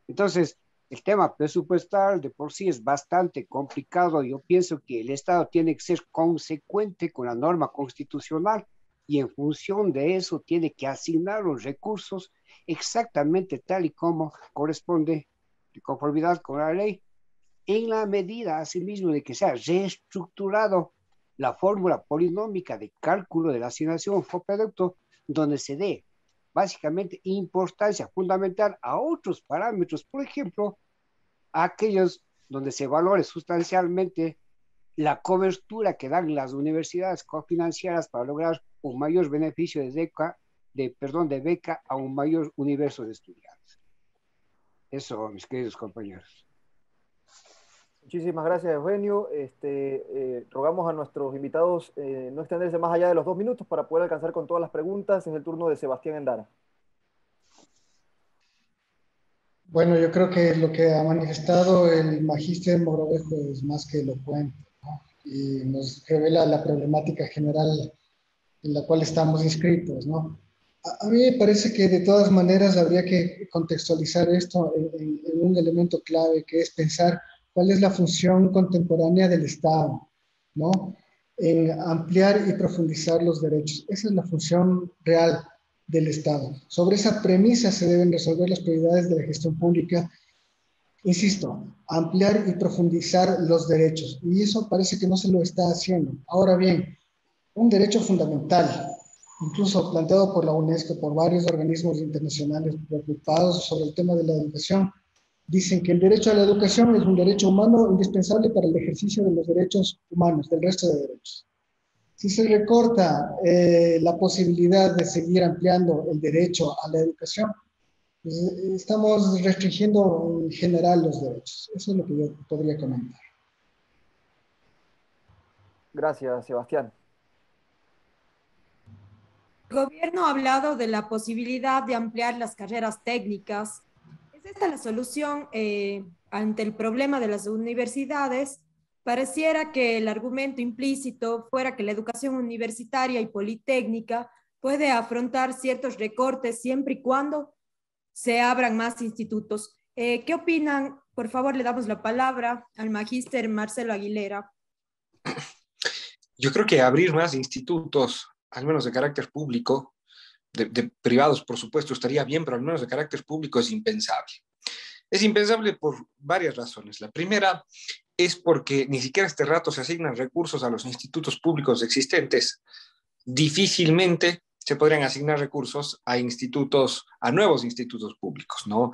Speaker 7: Entonces, el tema presupuestal de por sí es bastante complicado. Yo pienso que el Estado tiene que ser consecuente con la norma constitucional y en función de eso tiene que asignar los recursos exactamente tal y como corresponde, de conformidad con la ley, en la medida asimismo de que se ha reestructurado la fórmula polinómica de cálculo de la asignación por producto, donde se dé básicamente importancia fundamental a otros parámetros, por ejemplo, a aquellos donde se valore sustancialmente la cobertura que dan las universidades cofinanciadas para lograr un mayor beneficio de beca a un mayor universo de estudiantes. Eso, mis queridos compañeros.
Speaker 2: Muchísimas gracias, Eugenio. Rogamos a nuestros invitados no extenderse más allá de los 2 minutos para poder alcanzar con todas las preguntas. Es el turno de Sebastián Endara.
Speaker 5: Bueno, yo creo que lo que ha manifestado el magíster Mogrovejo es más que elocuente, ¿no? Y nos revela la problemática general en la cual estamos inscritos, ¿no? A mí me parece que de todas maneras habría que contextualizar esto en un elemento clave, que es pensar cuál es la función contemporánea del Estado, ¿no? En ampliar y profundizar los derechos. Esa es la función real del Estado. Sobre esa premisa se deben resolver las prioridades de la gestión pública. Insisto, ampliar y profundizar los derechos. Y eso parece que no se lo está haciendo. Ahora bien, un derecho fundamental, incluso planteado por la UNESCO, por varios organismos internacionales preocupados sobre el tema de la educación, dicen que el derecho a la educación es un derecho humano indispensable para el ejercicio de los derechos humanos, del resto de derechos. Si se recorta la posibilidad de seguir ampliando el derecho a la educación, pues, estamos restringiendo en general los derechos. Eso es lo que yo podría comentar.
Speaker 2: Gracias, Sebastián.
Speaker 1: El gobierno ha hablado de la posibilidad de ampliar las carreras técnicas. ¿Es esta la solución ante el problema de las universidades? Pareciera que el argumento implícito fuera que la educación universitaria y politécnica puede afrontar ciertos recortes siempre y cuando se abran más institutos. ¿Qué opinan? Por favor, le damos la palabra al magíster Marcelo Aguilera.
Speaker 3: Yo creo que abrir más institutos, al menos de carácter público, de privados, por supuesto, estaría bien, pero al menos de carácter público es impensable. Es impensable por varias razones. La primera es porque ni siquiera a este rato se asignan recursos a los institutos públicos existentes. Difícilmente se podrían asignar recursos a nuevos institutos públicos, ¿no?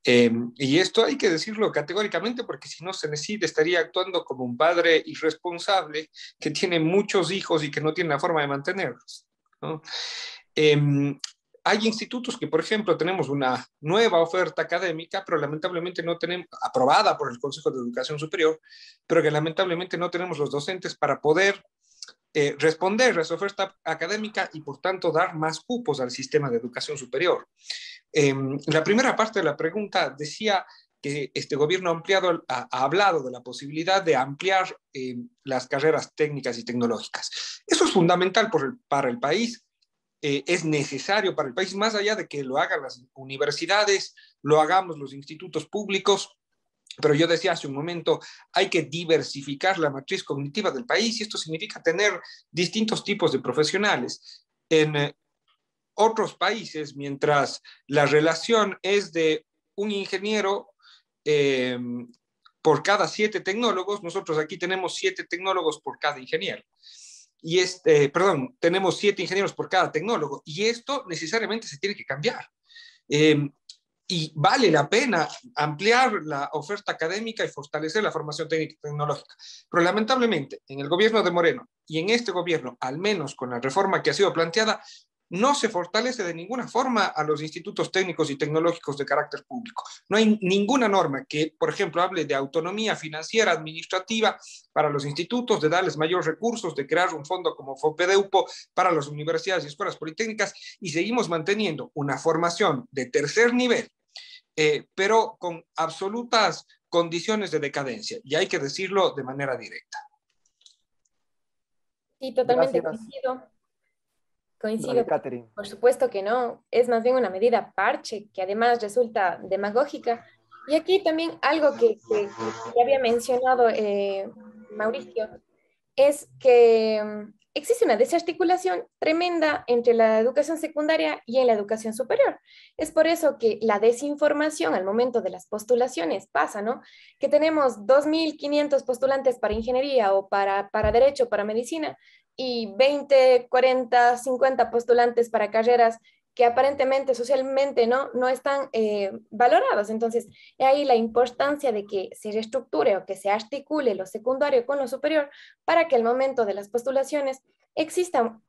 Speaker 3: Y esto hay que decirlo categóricamente porque si no, Cenecit estaría actuando como un padre irresponsable que tiene muchos hijos y que no tiene la forma de mantenerlos, ¿no? Hay institutos que, por ejemplo, tenemos una nueva oferta académica, pero lamentablemente no tenemos, aprobada por el Consejo de Educación Superior, pero que lamentablemente no tenemos los docentes para poder responder a esa oferta académica y, por tanto, dar más cupos al sistema de educación superior. La primera parte de la pregunta decía que este gobierno ha hablado de la posibilidad de ampliar las carreras técnicas y tecnológicas. Eso es fundamental para el país. Es necesario para el país, más allá de que lo hagan las universidades, lo hagamos los institutos públicos, pero yo decía hace un momento, hay que diversificar la matriz cognitiva del país y esto significa tener distintos tipos de profesionales. En otros países, mientras la relación es de un ingeniero por cada 7 tecnólogos, nosotros aquí tenemos 7 tecnólogos por cada ingeniero. Y tenemos 7 ingenieros por cada tecnólogo, y esto necesariamente se tiene que cambiar. Y vale la pena ampliar la oferta académica y fortalecer la formación técnica y tecnológica. Pero lamentablemente, en el gobierno de Moreno y en este gobierno, al menos con la reforma que ha sido planteada, no se fortalece de ninguna forma a los institutos técnicos y tecnológicos de carácter público. No hay ninguna norma que, por ejemplo, hable de autonomía financiera, administrativa para los institutos, de darles mayores recursos, de crear un fondo como FOPEDEUPO para las universidades y escuelas politécnicas, y seguimos manteniendo una formación de tercer nivel, pero con absolutas condiciones de decadencia, y hay que decirlo de manera directa.
Speaker 6: Sí, totalmente
Speaker 2: Gracias.
Speaker 6: coincido.
Speaker 2: Dale, Catherine.
Speaker 6: Por supuesto que no, es más bien una medida parche que además resulta demagógica Y aquí también algo que ya había mencionado Mauricio, es que existe una desarticulación tremenda entre la educación secundaria y en la educación superior. Es por eso que la desinformación al momento de las postulaciones pasa, ¿no? Que tenemos 2.500 postulantes para ingeniería o para derecho, para medicina, y 20, 40, 50 postulantes para carreras que aparentemente socialmente no están valorados. Entonces, ahí la importancia de que se reestructure o que se articule lo secundario con lo superior para que al momento de las postulaciones exista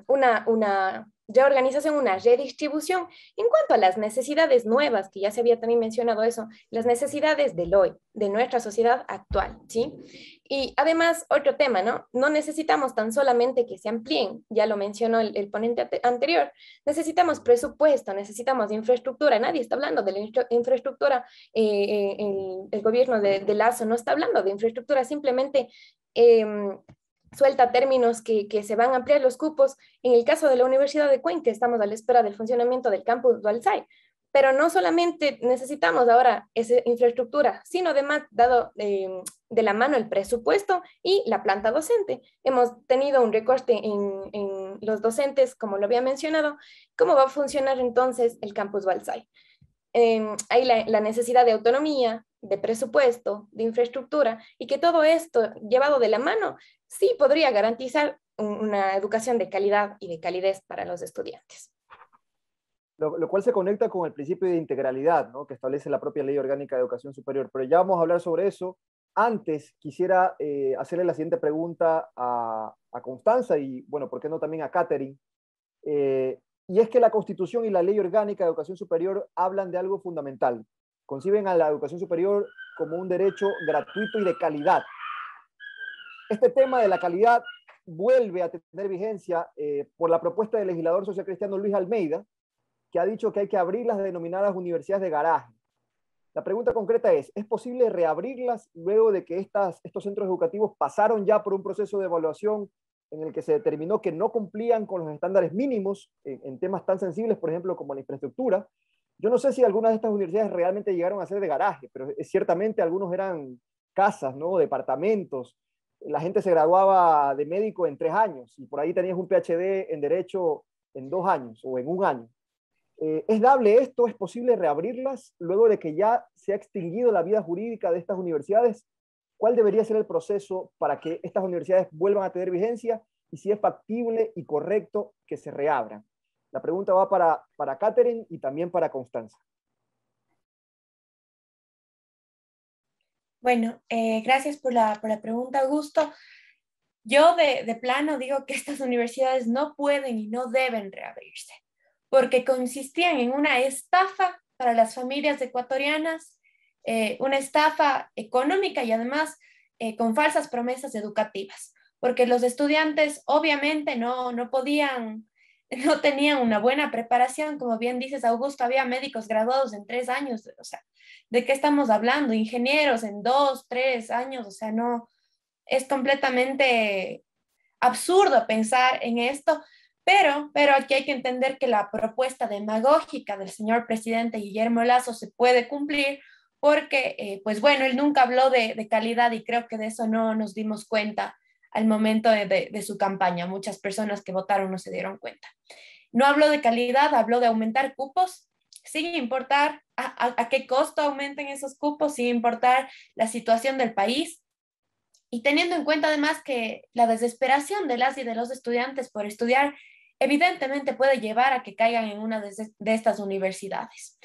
Speaker 6: una reorganización, una redistribución en cuanto a las necesidades nuevas, que ya se había también mencionado eso, las necesidades del hoy, de nuestra sociedad actual, ¿sí? Y además, otro tema, ¿no? No necesitamos tan solamente que se amplíen, ya lo mencionó el ponente anterior, necesitamos presupuesto, necesitamos infraestructura, nadie está hablando de la infraestructura, el gobierno de Lazo no está hablando de infraestructura, simplemente suelta términos que se van a ampliar los cupos. En el caso de la Universidad de Cuenca, estamos a la espera del funcionamiento del campus Dualsai, pero no solamente necesitamos ahora esa infraestructura, sino además, dado de la mano el presupuesto y la planta docente. Hemos tenido un recorte en los docentes, como lo había mencionado. ¿Cómo va a funcionar entonces el campus Balsai? Hay la necesidad de autonomía, de presupuesto, de infraestructura, y que todo esto llevado de la mano sí podría garantizar una educación de calidad y de calidez para los estudiantes.
Speaker 2: Lo cual se conecta con el principio de integralidad, ¿no?, que establece la propia Ley Orgánica de Educación Superior. Pero ya vamos a hablar sobre eso. Antes quisiera hacerle la siguiente pregunta a Constanza y, bueno, ¿por qué no también a Catherine? Y es que la Constitución y la Ley Orgánica de Educación Superior hablan de algo fundamental. Conciben a la educación superior como un derecho gratuito y de calidad. Este tema de la calidad vuelve a tener vigencia por la propuesta del legislador socialcristiano Luis Almeida, que ha dicho que hay que abrir las denominadas universidades de garaje. La pregunta concreta ¿es posible reabrirlas luego de que estos centros educativos pasaron ya por un proceso de evaluación en el que se determinó que no cumplían con los estándares mínimos en temas tan sensibles, por ejemplo, como la infraestructura? Yo no sé si algunas de estas universidades realmente llegaron a ser de garaje, pero ciertamente algunos eran casas, ¿no?, departamentos. La gente se graduaba de médico en 3 años y por ahí tenías un PhD en Derecho en 2 años o en 1 año. ¿Es dable esto? ¿Es posible reabrirlas luego de que ya se ha extinguido la vida jurídica de estas universidades? ¿Cuál debería ser el proceso para que estas universidades vuelvan a tener vigencia y si es factible y correcto que se reabran? La pregunta va para Catherine y también para Constanza.
Speaker 4: Bueno, gracias por la pregunta, Augusto. Yo de plano digo que estas universidades no pueden y no deben reabrirse, porque consistían en una estafa para las familias ecuatorianas, una estafa económica y además con falsas promesas educativas, porque los estudiantes obviamente no podían, no tenían una buena preparación, como bien dices, Augusto, había médicos graduados en 3 años, o sea, ¿de qué estamos hablando? Ingenieros en 2, 3 años, o sea, no, es completamente absurdo pensar en esto, pero aquí hay que entender que la propuesta demagógica del señor presidente Guillermo Lasso se puede cumplir porque, pues bueno, él nunca habló de calidad y creo que de eso no nos dimos cuenta al momento de su campaña. Muchas personas que votaron no se dieron cuenta. No habló de calidad, habló de aumentar cupos, sin importar a qué costo aumenten esos cupos, sin importar la situación del país. Y teniendo en cuenta además que la desesperación de las y de los estudiantes por estudiar evidentemente puede llevar a que caigan en una de estas universidades.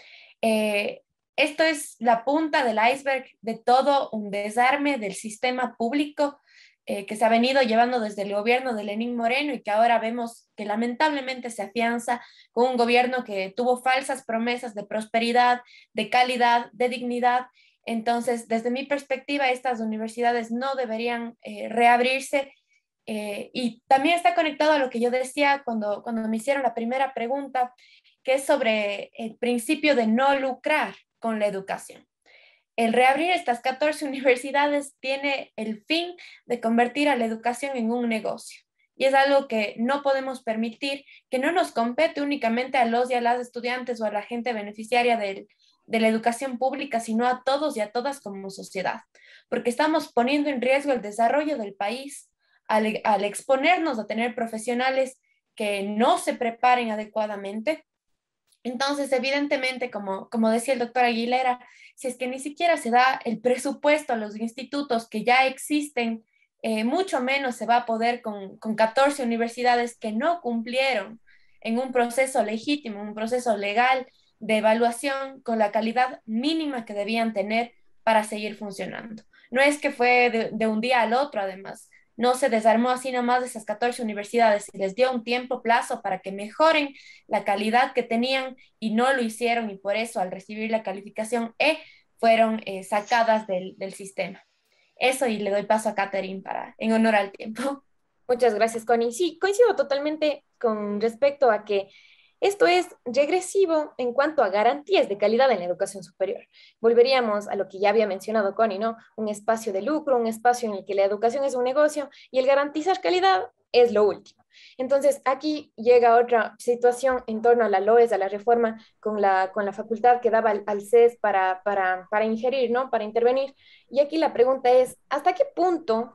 Speaker 4: Esto es la punta del iceberg de todo un desarme del sistema público que se ha venido llevando desde el gobierno de Lenín Moreno y que ahora vemos que lamentablemente se afianza con un gobierno que tuvo falsas promesas de prosperidad, de calidad, de dignidad. Entonces, desde mi perspectiva, estas universidades no deberían reabrirse. Y también está conectado a lo que yo decía cuando me hicieron la primera pregunta, que es sobre el principio de no lucrar con la educación. El reabrir estas 14 universidades tiene el fin de convertir a la educación en un negocio. Y es algo que no podemos permitir, que no nos compete únicamente a los y a las estudiantes o a la gente beneficiaria de la educación pública, sino a todos y a todas como sociedad, porque estamos poniendo en riesgo el desarrollo del país al exponernos a tener profesionales que no se preparen adecuadamente. Entonces, evidentemente, como decía el doctor Aguilera, si es que ni siquiera se da el presupuesto a los institutos que ya existen, mucho menos se va a poder con 14 universidades que no cumplieron en un proceso legítimo, un proceso legal de evaluación con la calidad mínima que debían tener para seguir funcionando. No es que fue de un día al otro, además. No se desarmó así nomás de esas 14 universidades, se les dio un tiempo plazo para que mejoren la calidad que tenían y no lo hicieron y por eso al recibir la calificación E fueron sacadas del sistema. Eso, y le doy paso a Catherine en honor al tiempo.
Speaker 6: Muchas gracias, Connie. Sí, coincido totalmente con respecto a que esto es regresivo en cuanto a garantías de calidad en la educación superior. Volveríamos a lo que ya había mencionado Connie, ¿no? Un espacio de lucro, un espacio en el que la educación es un negocio y el garantizar calidad es lo último. Entonces, aquí llega otra situación en torno a la LOES, a la reforma con la facultad que daba al CES para ingerir, ¿no? Para intervenir. Y aquí la pregunta es, ¿hasta qué punto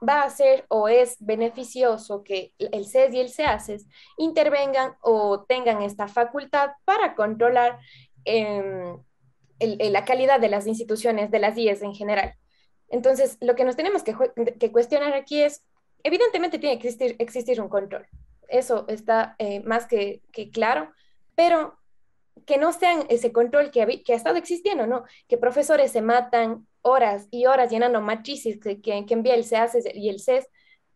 Speaker 6: va a ser o es beneficioso que el CES y el CEACES intervengan o tengan esta facultad para controlar la calidad de las instituciones, de las IES en general? Entonces, lo que nos tenemos que cuestionar aquí es, evidentemente tiene que existir un control. Eso está más que claro, pero que no sean ese control que ha estado existiendo, ¿no? Que profesores se matan horas y horas llenando matrices que envía el CEACES y el CES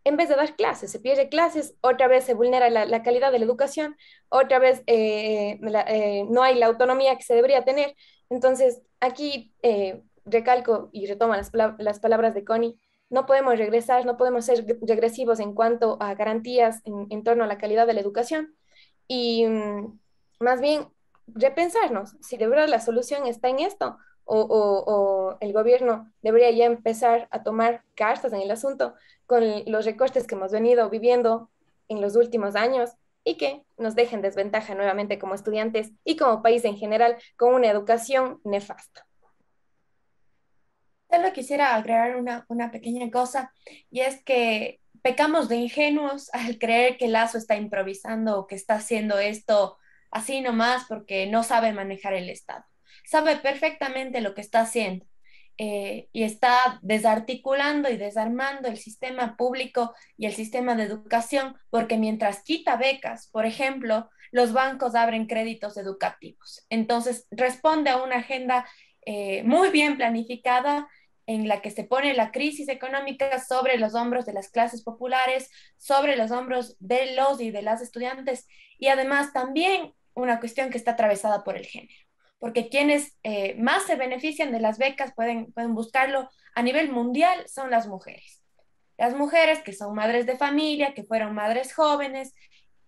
Speaker 6: en vez de dar clases. Se pierde clases, otra vez se vulnera la calidad de la educación, otra vez no hay la autonomía que se debería tener. Entonces, aquí recalco y retomo las palabras de Connie. No podemos regresar, no podemos ser regresivos en cuanto a garantías en torno a la calidad de la educación y más bien repensarnos si de verdad la solución está en esto o el gobierno debería ya empezar a tomar cartas en el asunto con los recortes que hemos venido viviendo en los últimos años y que nos dejen desventaja nuevamente como estudiantes y como país en general con una educación nefasta.
Speaker 4: Solo quisiera agregar una pequeña cosa, y es que pecamos de ingenuos al creer que Lazo está improvisando o que está haciendo esto así nomás porque no sabe manejar el Estado. Sabe perfectamente lo que está haciendo, y está desarticulando y desarmando el sistema público y el sistema de educación, porque mientras quita becas, por ejemplo, los bancos abren créditos educativos. Entonces, responde a una agenda muy bien planificada en la que se pone la crisis económica sobre los hombros de las clases populares, sobre los hombros de los y de las estudiantes, y además también una cuestión que está atravesada por el género, porque quienes más se benefician de las becas, pueden buscarlo a nivel mundial, son las mujeres. Las mujeres que son madres de familia, que fueron madres jóvenes,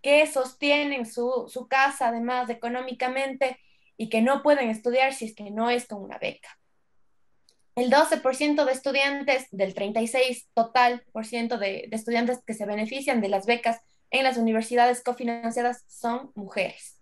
Speaker 4: que sostienen su casa además económicamente y que no pueden estudiar si es que no es con una beca. El 12% de estudiantes, del 36 total por ciento de estudiantes que se benefician de las becas en las universidades cofinanciadas son mujeres.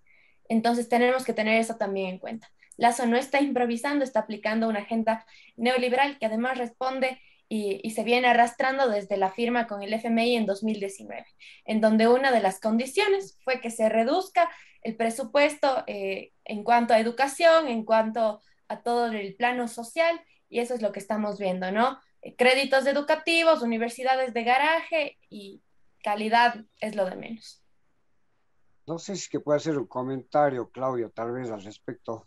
Speaker 4: Entonces tenemos que tener eso también en cuenta. Lazo no está improvisando, está aplicando una agenda neoliberal que además responde y se viene arrastrando desde la firma con el FMI en 2019, en donde una de las condiciones fue que se reduzca el presupuesto en cuanto a educación, en cuanto a todo el plano social, y eso es lo que estamos viendo, ¿no? Créditos educativos, universidades de garaje y calidad es lo de menos.
Speaker 7: No sé si que puede hacer un comentario, Claudio, tal vez al respecto.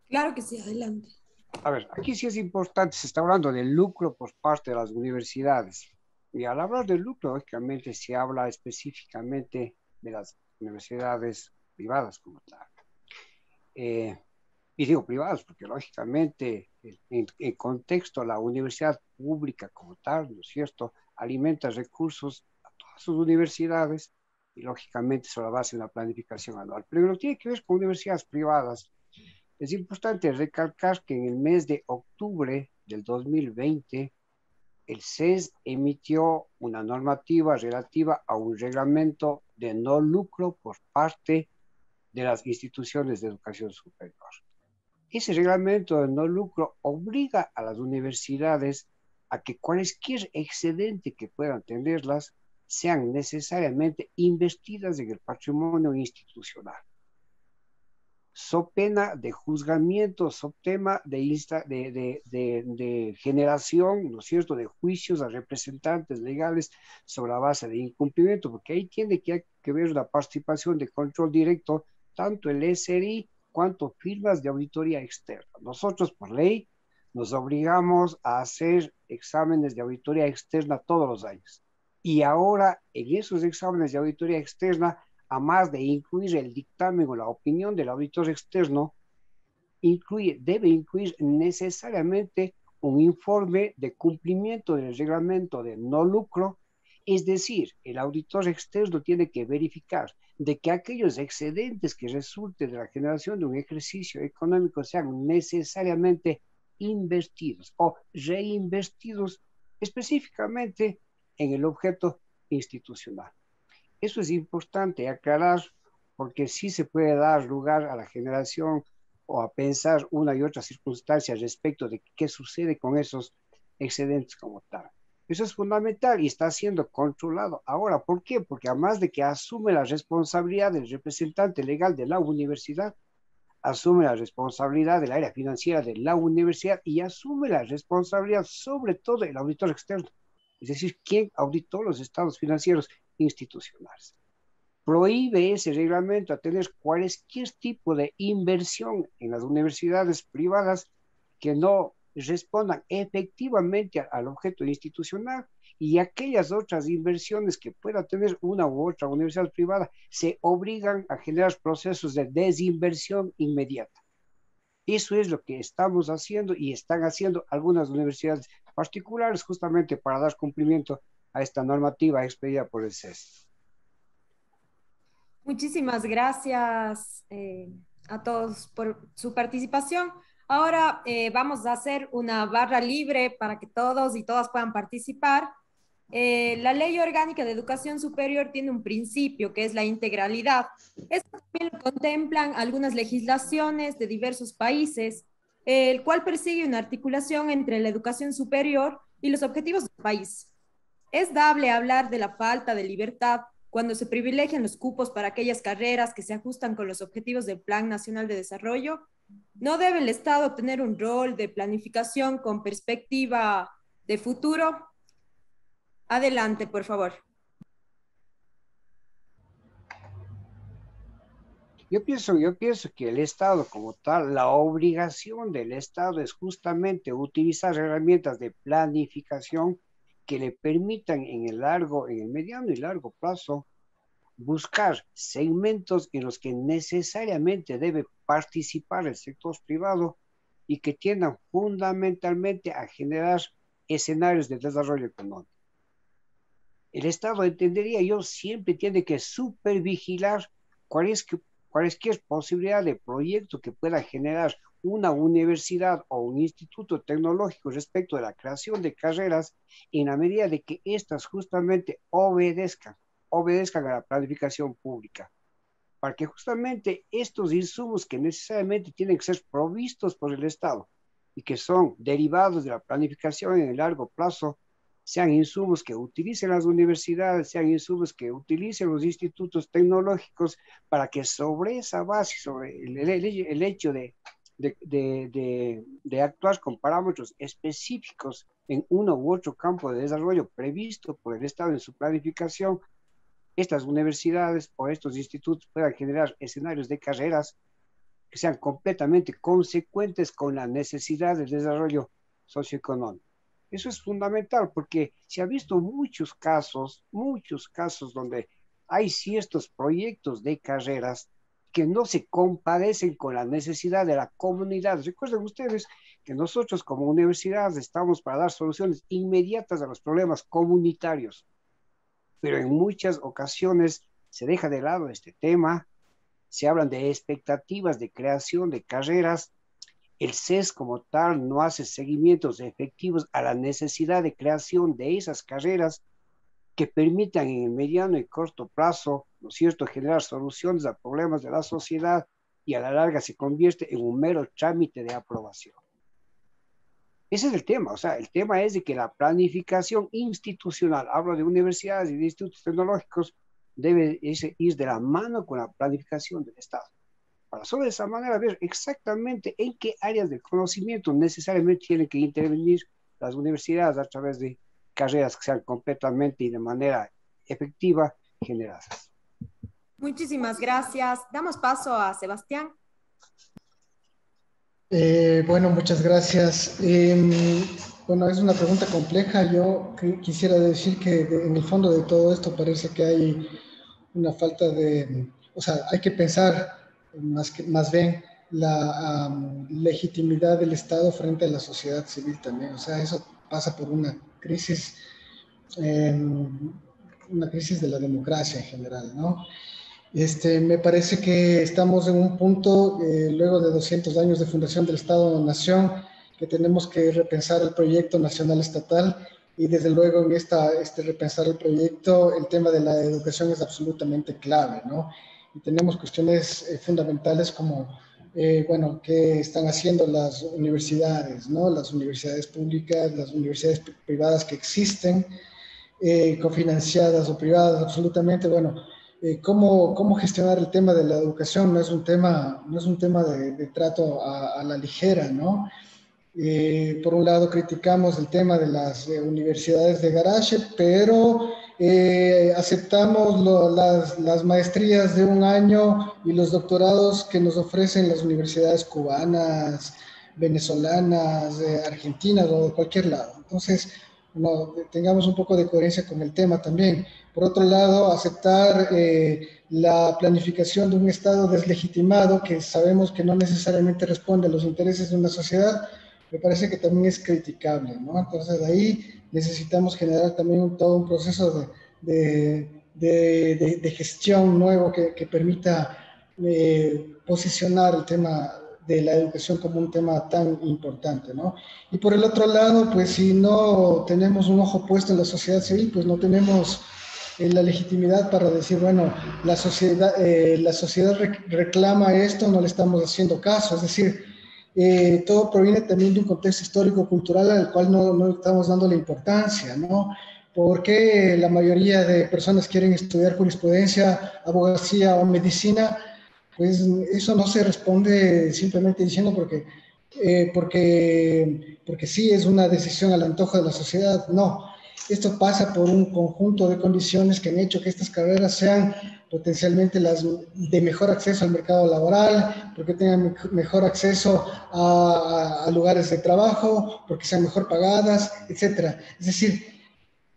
Speaker 1: Claro que sí, adelante.
Speaker 7: A ver, aquí sí es importante, se está hablando del lucro por parte de las universidades. Y al hablar del lucro, lógicamente, se habla específicamente de las universidades privadas como tal. Y digo privadas porque, lógicamente, en contexto, la universidad pública como tal, ¿no es cierto?, alimenta recursos a todas sus universidades y, lógicamente, se la basa en la planificación anual. Pero lo que tiene que ver con universidades privadas, es importante recalcar que en el mes de octubre del 2020, el CES emitió una normativa relativa a un reglamento de no lucro por parte de las instituciones de educación superior. Ese reglamento de no lucro obliga a las universidades a que cualquier excedente que puedan tenerlas sean necesariamente investidas en el patrimonio institucional. So pena de juzgamiento, so tema de generación, ¿no es cierto?, de juicios a representantes legales sobre la base de incumplimiento, porque ahí tiene que haber una participación de control directo, tanto el SRI cuanto firmas de auditoría externa. Nosotros, por ley, nos obligamos a hacer exámenes de auditoría externa todos los años. Y ahora, en esos exámenes de auditoría externa, a más de incluir el dictamen o la opinión del auditor externo, debe incluir necesariamente un informe de cumplimiento del reglamento de no lucro, es decir, el auditor externo tiene que verificar de que aquellos excedentes que resulten de la generación de un ejercicio económico sean necesariamente invertidos o reinvestidos específicamente en el objeto institucional. Eso es importante aclarar porque sí se puede dar lugar a la generación o a pensar una y otra circunstancia respecto de qué sucede con esos excedentes como tal. Eso es fundamental y está siendo controlado. Ahora, ¿por qué? Porque además de que asume la responsabilidad del representante legal de la universidad, asume la responsabilidad del área financiera de la universidad y asume la responsabilidad sobre todo del auditor externo. Es decir, ¿quién auditó los estados financieros institucionales? Prohíbe ese reglamento a tener cualquier tipo de inversión en las universidades privadas que no respondan efectivamente al objeto institucional, y aquellas otras inversiones que pueda tener una u otra universidad privada se obligan a generar procesos de desinversión inmediata. Eso es lo que estamos haciendo y están haciendo algunas universidades particulares justamente para dar cumplimiento a esta normativa expedida por el CES.
Speaker 1: Muchísimas gracias a todos por su participación. Ahora vamos a hacer una barra libre para que todos y todas puedan participar. La Ley Orgánica de Educación Superior tiene un principio que es la integralidad. Esto también lo contemplan algunas legislaciones de diversos países, el cual persigue una articulación entre la educación superior y los objetivos del país. Es dable hablar de la falta de libertad cuando se privilegian los cupos para aquellas carreras que se ajustan con los objetivos del Plan Nacional de Desarrollo. ¿No debe el Estado tener un rol de planificación con perspectiva de futuro? Adelante, por favor.
Speaker 7: Yo pienso que el Estado como tal, la obligación del Estado es justamente utilizar herramientas de planificación que le permitan en el mediano y largo plazo buscar segmentos en los que necesariamente debe participar el sector privado y que tiendan fundamentalmente a generar escenarios de desarrollo económico. El Estado, entendería yo, siempre tiene que supervigilar cualquier posibilidad de proyecto que pueda generar una universidad o un instituto tecnológico respecto de la creación de carreras, en la medida de que éstas justamente obedezcan a la planificación pública, para que justamente estos insumos que necesariamente tienen que ser provistos por el Estado y que son derivados de la planificación en el largo plazo, sean insumos que utilicen las universidades, sean insumos que utilicen los institutos tecnológicos, para que sobre esa base, sobre el hecho de actuar con parámetros específicos en uno u otro campo de desarrollo previsto por el Estado en su planificación, estas universidades o estos institutos puedan generar escenarios de carreras que sean completamente consecuentes con la necesidad de desarrollo socioeconómico. Eso es fundamental porque se ha visto muchos casos donde hay ciertos proyectos de carreras que no se compadecen con la necesidad de la comunidad. Recuerden ustedes que nosotros como universidades estamos para dar soluciones inmediatas a los problemas comunitarios, pero en muchas ocasiones se deja de lado este tema, se hablan de expectativas de creación de carreras. El CES como tal no hace seguimientos efectivos a la necesidad de creación de esas carreras que permitan en el mediano y corto plazo, ¿no es cierto?, generar soluciones a problemas de la sociedad y a la larga se convierte en un mero trámite de aprobación. Ese es el tema, o sea, el tema es de que la planificación institucional, hablo de universidades y de institutos tecnológicos, debe ir de la mano con la planificación del Estado, para solo de esa manera ver exactamente en qué áreas del conocimiento necesariamente tienen que intervenir las universidades a través de carreras que sean completamente y de manera efectiva generadas.
Speaker 1: Muchísimas gracias. Damos paso a Sebastián.
Speaker 5: Bueno, muchas gracias. Bueno, es una pregunta compleja. Yo quisiera decir que en el fondo de todo esto parece que hay una falta de, o sea, hay que pensar más bien la legitimidad del Estado frente a la sociedad civil también. O sea, eso pasa por eh, una crisis de la democracia en general, ¿no? Me parece que estamos en un punto, luego de 200 años de fundación del Estado-Nación, que tenemos que repensar el proyecto nacional estatal y desde luego en repensar el proyecto, el tema de la educación es absolutamente clave, ¿no? Y tenemos cuestiones fundamentales como, bueno, qué están haciendo las universidades, ¿no? Las universidades públicas, las universidades privadas que existen, cofinanciadas o privadas, absolutamente, bueno, cómo gestionar el tema de la educación no es un tema de trato a la ligera, ¿no? Por un lado criticamos el tema de las universidades de garage, pero aceptamos las maestrías de un año y los doctorados que nos ofrecen las universidades cubanas, venezolanas, argentinas o de cualquier lado. Entonces, no, tengamos un poco de coherencia con el tema también. Por otro lado, aceptar la planificación de un Estado deslegitimado que sabemos que no necesariamente responde a los intereses de una sociedad, me parece que también es criticable, ¿no? Entonces ahí necesitamos generar también todo un proceso de gestión nuevo que permita posicionar el tema de la educación como un tema tan importante, ¿no? Y por el otro lado, pues si no tenemos un ojo puesto en la sociedad civil, pues no tenemos la legitimidad para decir, bueno, la sociedad reclama esto, no le estamos haciendo caso, es decir, todo proviene también de un contexto histórico-cultural al cual no estamos dando la importancia, ¿no? Porque la mayoría de personas quieren estudiar jurisprudencia, abogacía o medicina, pues eso no se responde simplemente diciendo porque sí es una decisión al antojo de la sociedad, no. Esto pasa por un conjunto de condiciones que han hecho que estas carreras sean potencialmente las de mejor acceso al mercado laboral, porque tengan mejor acceso a lugares de trabajo, porque sean mejor pagadas, etcétera. Es decir,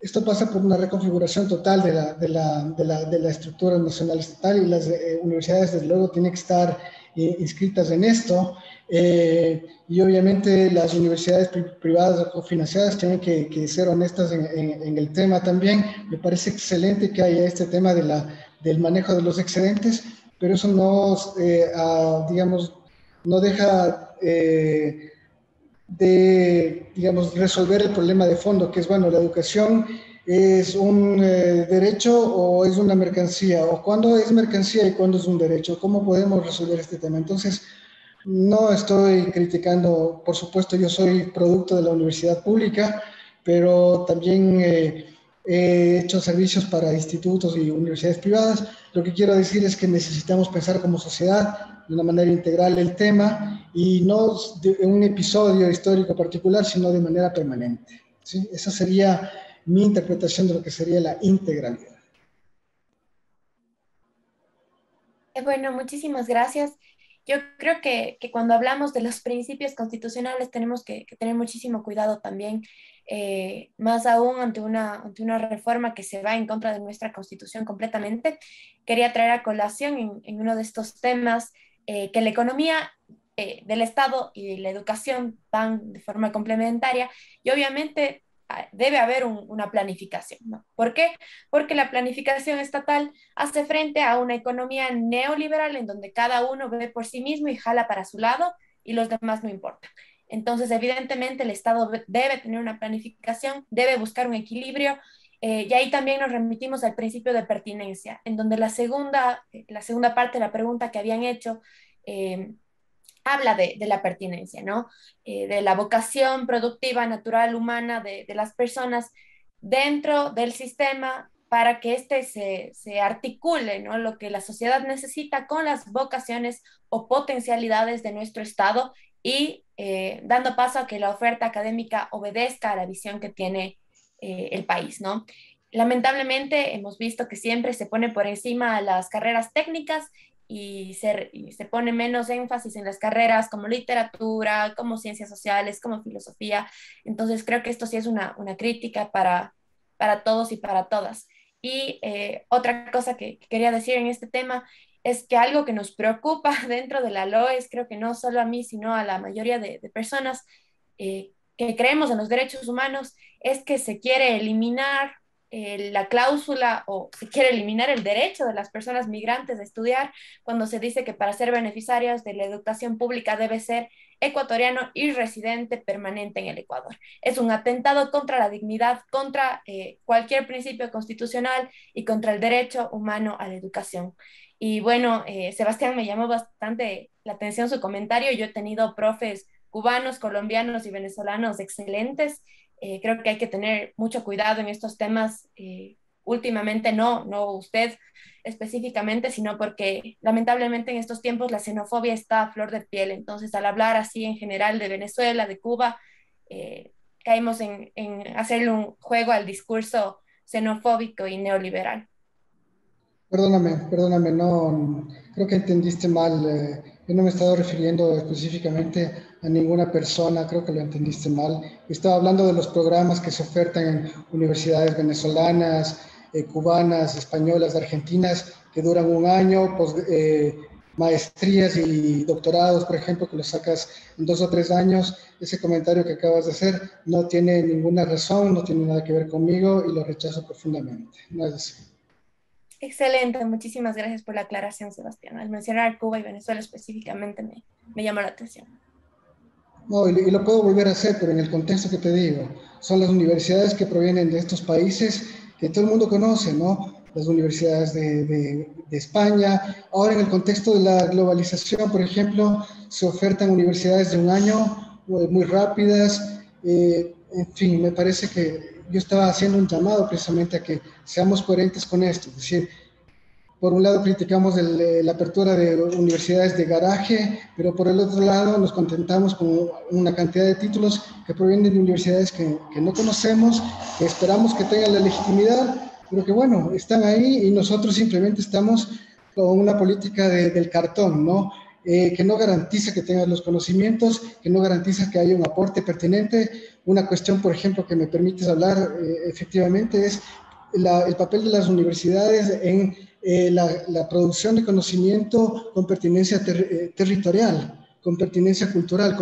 Speaker 5: esto pasa por una reconfiguración total de la estructura nacional estatal y las universidades, desde luego, tienen que estar inscritas en esto. Y obviamente las universidades privadas o cofinanciadas tienen que ser honestas en el tema también. Me parece excelente que haya este tema del manejo de los excedentes, pero eso no, digamos, no deja digamos, resolver el problema de fondo, que es, bueno, la educación es un derecho o es una mercancía, o cuándo es mercancía y cuándo es un derecho, cómo podemos resolver este tema. Entonces, no estoy criticando, por supuesto, yo soy producto de la universidad pública, pero también he hecho servicios para institutos y universidades privadas. Lo que quiero decir es que necesitamos pensar como sociedad de una manera integral el tema y no en un episodio histórico particular, sino de manera permanente, ¿sí? Esa sería mi interpretación de lo que sería la integralidad.
Speaker 4: Bueno, muchísimas gracias. Yo creo que cuando hablamos de los principios constitucionales tenemos que tener muchísimo cuidado también, más aún ante una reforma que se va en contra de nuestra constitución completamente. Quería traer a colación en uno de estos temas que la economía del Estado y la educación van de forma complementaria y obviamente debe haber una planificación, ¿no? ¿Por qué? Porque la planificación estatal hace frente a una economía neoliberal en donde cada uno ve por sí mismo y jala para su lado y los demás no importan. Entonces, evidentemente, el Estado debe tener una planificación, debe buscar un equilibrio y ahí también nos remitimos al principio de pertinencia, en donde la segunda parte de la pregunta que habían hecho habla de la pertinencia, ¿no? De la vocación productiva, natural, humana de las personas dentro del sistema para que éste se articule, ¿no? Lo que la sociedad necesita con las vocaciones o potencialidades de nuestro Estado y dando paso a que la oferta académica obedezca a la visión que tiene el país, ¿no? Lamentablemente hemos visto que siempre se pone por encima las carreras técnicas y se pone menos énfasis en las carreras como literatura, como ciencias sociales, como filosofía. Entonces creo que esto sí es una crítica para todos y para todas. Y otra cosa que quería decir en este tema es que algo que nos preocupa dentro de la LOES, creo que no solo a mí, sino a la mayoría de personas que creemos en los derechos humanos, es que se quiere eliminar la cláusula o se quiere eliminar el derecho de las personas migrantes de estudiar cuando se dice que para ser beneficiarios de la educación pública debe ser ecuatoriano y residente permanente en el Ecuador. Es un atentado contra la dignidad, contra cualquier principio constitucional y contra el derecho humano a la educación. Y bueno, Sebastián, me llamó bastante la atención su comentario. Yo he tenido profes cubanos, colombianos y venezolanos excelentes. Creo que hay que tener mucho cuidado en estos temas. Últimamente no usted específicamente, sino porque lamentablemente en estos tiempos la xenofobia está a flor de piel. Entonces, al hablar así en general de Venezuela, de Cuba, caemos en hacerle un juego al discurso xenofóbico y neoliberal.
Speaker 5: Perdóname, no, creo que entendiste mal. Yo no me he estado refiriendo específicamente a ninguna persona, creo que lo entendiste mal. Estaba hablando de los programas que se ofertan en universidades venezolanas, cubanas, españolas, argentinas, que duran un año, pues, maestrías y doctorados, por ejemplo, que los sacas en 2 o 3 años. Ese comentario que acabas de hacer no tiene ninguna razón, no tiene nada que ver conmigo y lo rechazo profundamente. No es así.
Speaker 4: Excelente, muchísimas gracias por la aclaración, Sebastián. Al mencionar Cuba y Venezuela específicamente me llamó la atención.
Speaker 5: No, y lo puedo volver a hacer, pero en el contexto que te digo, son las universidades que provienen de estos países que todo el mundo conoce, ¿no? Las universidades de España. Ahora, en el contexto de la globalización, por ejemplo, se ofertan universidades de un año muy rápidas. En fin, me parece que yo estaba haciendo un llamado precisamente a que seamos coherentes con esto. Es decir, por un lado criticamos la apertura de universidades de garaje, pero por el otro lado nos contentamos con una cantidad de títulos que provienen de universidades que no conocemos, que esperamos que tengan la legitimidad, pero que bueno, están ahí y nosotros simplemente estamos con una política del cartón, ¿no? Que no garantiza que tengan los conocimientos, que no garantiza que haya un aporte pertinente. Una cuestión, por ejemplo, que me permites hablar efectivamente es el papel de las universidades en la producción de conocimiento con pertinencia territorial, con pertinencia cultural,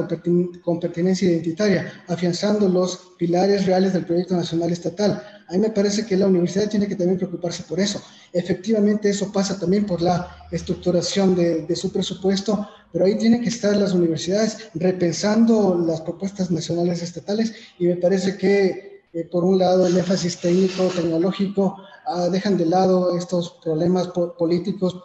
Speaker 5: con pertinencia identitaria, afianzando los pilares reales del proyecto nacional estatal. A mí me parece que la universidad tiene que también preocuparse por eso. Efectivamente, eso pasa también por la estructuración de su presupuesto, pero ahí tienen que estar las universidades repensando las propuestas nacionales estatales y me parece que por un lado el énfasis técnico, tecnológico, dejan de lado estos problemas políticos,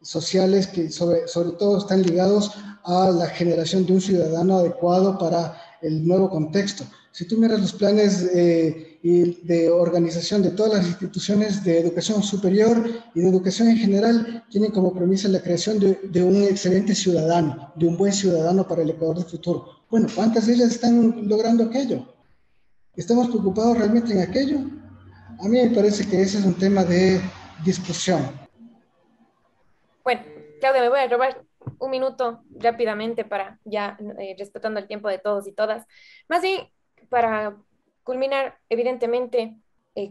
Speaker 5: sociales que sobre todo están ligados a la generación de un ciudadano adecuado para el nuevo contexto. Si tú miras los planes de organización de todas las instituciones de educación superior y de educación en general, tienen como premisa la creación de un excelente ciudadano, de un buen ciudadano para el Ecuador del futuro. Bueno, ¿cuántas de ellas están logrando aquello? ¿Estamos preocupados realmente en aquello? A mí me parece que ese es un tema de discusión.
Speaker 6: Bueno, Claudia, me voy a robar un minuto rápidamente para ya respetando el tiempo de todos y todas. Más bien, para culminar, evidentemente,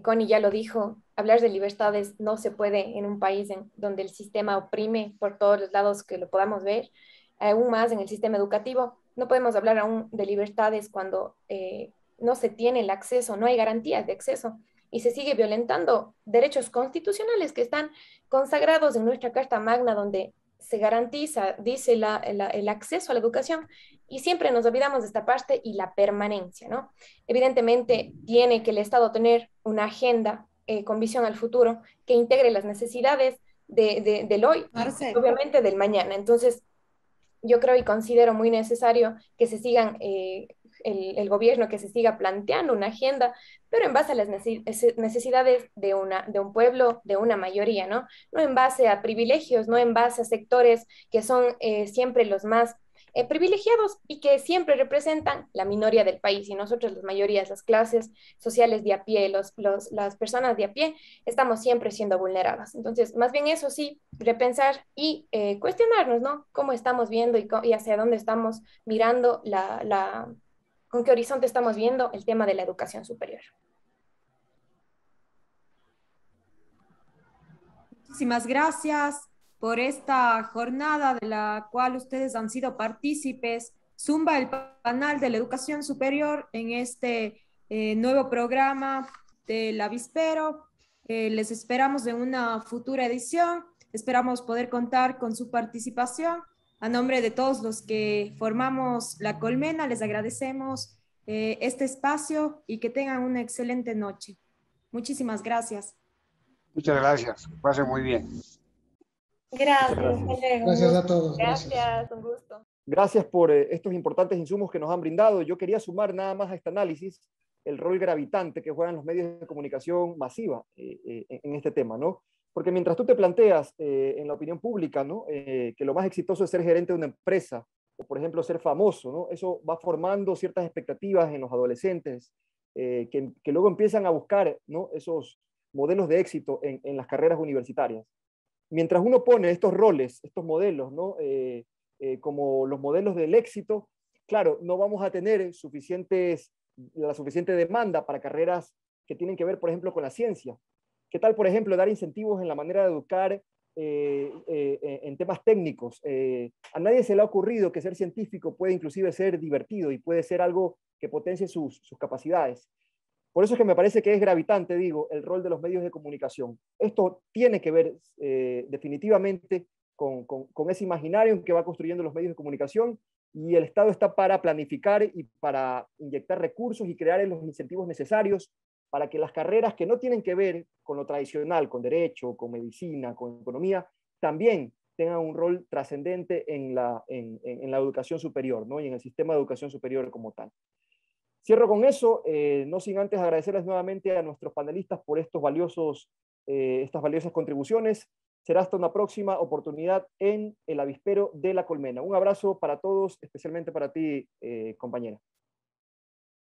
Speaker 6: Connie ya lo dijo, hablar de libertades no se puede en un país donde el sistema oprime por todos los lados que lo podamos ver, aún más en el sistema educativo. No podemos hablar aún de libertades cuando no se tiene el acceso, no hay garantías de acceso y se sigue violentando derechos constitucionales que están consagrados en nuestra Carta Magna, donde se garantiza, dice el acceso a la educación, y siempre nos olvidamos de esta parte y la permanencia, ¿no? Evidentemente, tiene que el Estado tener una agenda con visión al futuro que integre las necesidades del hoy y obviamente del mañana. Entonces, yo creo y considero muy necesario que se sigan, el gobierno que se siga planteando una agenda, pero en base a las necesidades de un pueblo, de una mayoría, ¿no? No en base a privilegios, no en base a sectores que son siempre los más privilegiados y que siempre representan la minoría del país y nosotros las mayorías, las clases sociales de a pie, las personas de a pie, estamos siempre siendo vulneradas. Entonces, más bien eso sí, repensar y cuestionarnos, ¿no? Cómo estamos viendo y hacia dónde estamos mirando con qué horizonte estamos viendo el tema de la educación superior.
Speaker 1: Muchísimas gracias por esta jornada de la cual ustedes han sido partícipes. Zumba el panel de la educación superior en este nuevo programa del avispero. Les esperamos en una futura edición. Esperamos poder contar con su participación. A nombre de todos los que formamos la colmena, les agradecemos este espacio y que tengan una excelente noche. Muchísimas gracias.
Speaker 7: Muchas gracias, que pasen muy bien.
Speaker 6: Gracias,
Speaker 5: Gracias a todos.
Speaker 6: Gracias, un gusto.
Speaker 2: Gracias por estos importantes insumos que nos han brindado. Yo quería sumar nada más a este análisis el rol gravitante que juegan los medios de comunicación masiva en este tema, ¿no? Porque mientras tú te planteas en la opinión pública, ¿no? Que lo más exitoso es ser gerente de una empresa, o por ejemplo ser famoso, ¿no? Eso va formando ciertas expectativas en los adolescentes que luego empiezan a buscar, ¿no? Esos modelos de éxito en las carreras universitarias. Mientras uno pone estos roles, estos modelos, ¿no? Como los modelos del éxito, claro, no vamos a tener la suficiente demanda para carreras que tienen que ver, por ejemplo, con la ciencia. ¿Qué tal, por ejemplo, dar incentivos en la manera de educar en temas técnicos? A nadie se le ha ocurrido que ser científico puede inclusive ser divertido y puede ser algo que potencie sus capacidades. Por eso es que me parece que es gravitante, digo, el rol de los medios de comunicación. Esto tiene que ver definitivamente con ese imaginario que va construyendo los medios de comunicación, y el Estado está para planificar y para inyectar recursos y crear los incentivos necesarios para que las carreras que no tienen que ver con lo tradicional, con derecho, con medicina, con economía, también tengan un rol trascendente en la educación superior, ¿no? Y en el sistema de educación superior como tal. Cierro con eso, no sin antes agradecerles nuevamente a nuestros panelistas por estas valiosas contribuciones. Será hasta una próxima oportunidad en el avispero de la colmena. Un abrazo para todos, especialmente para ti, compañera.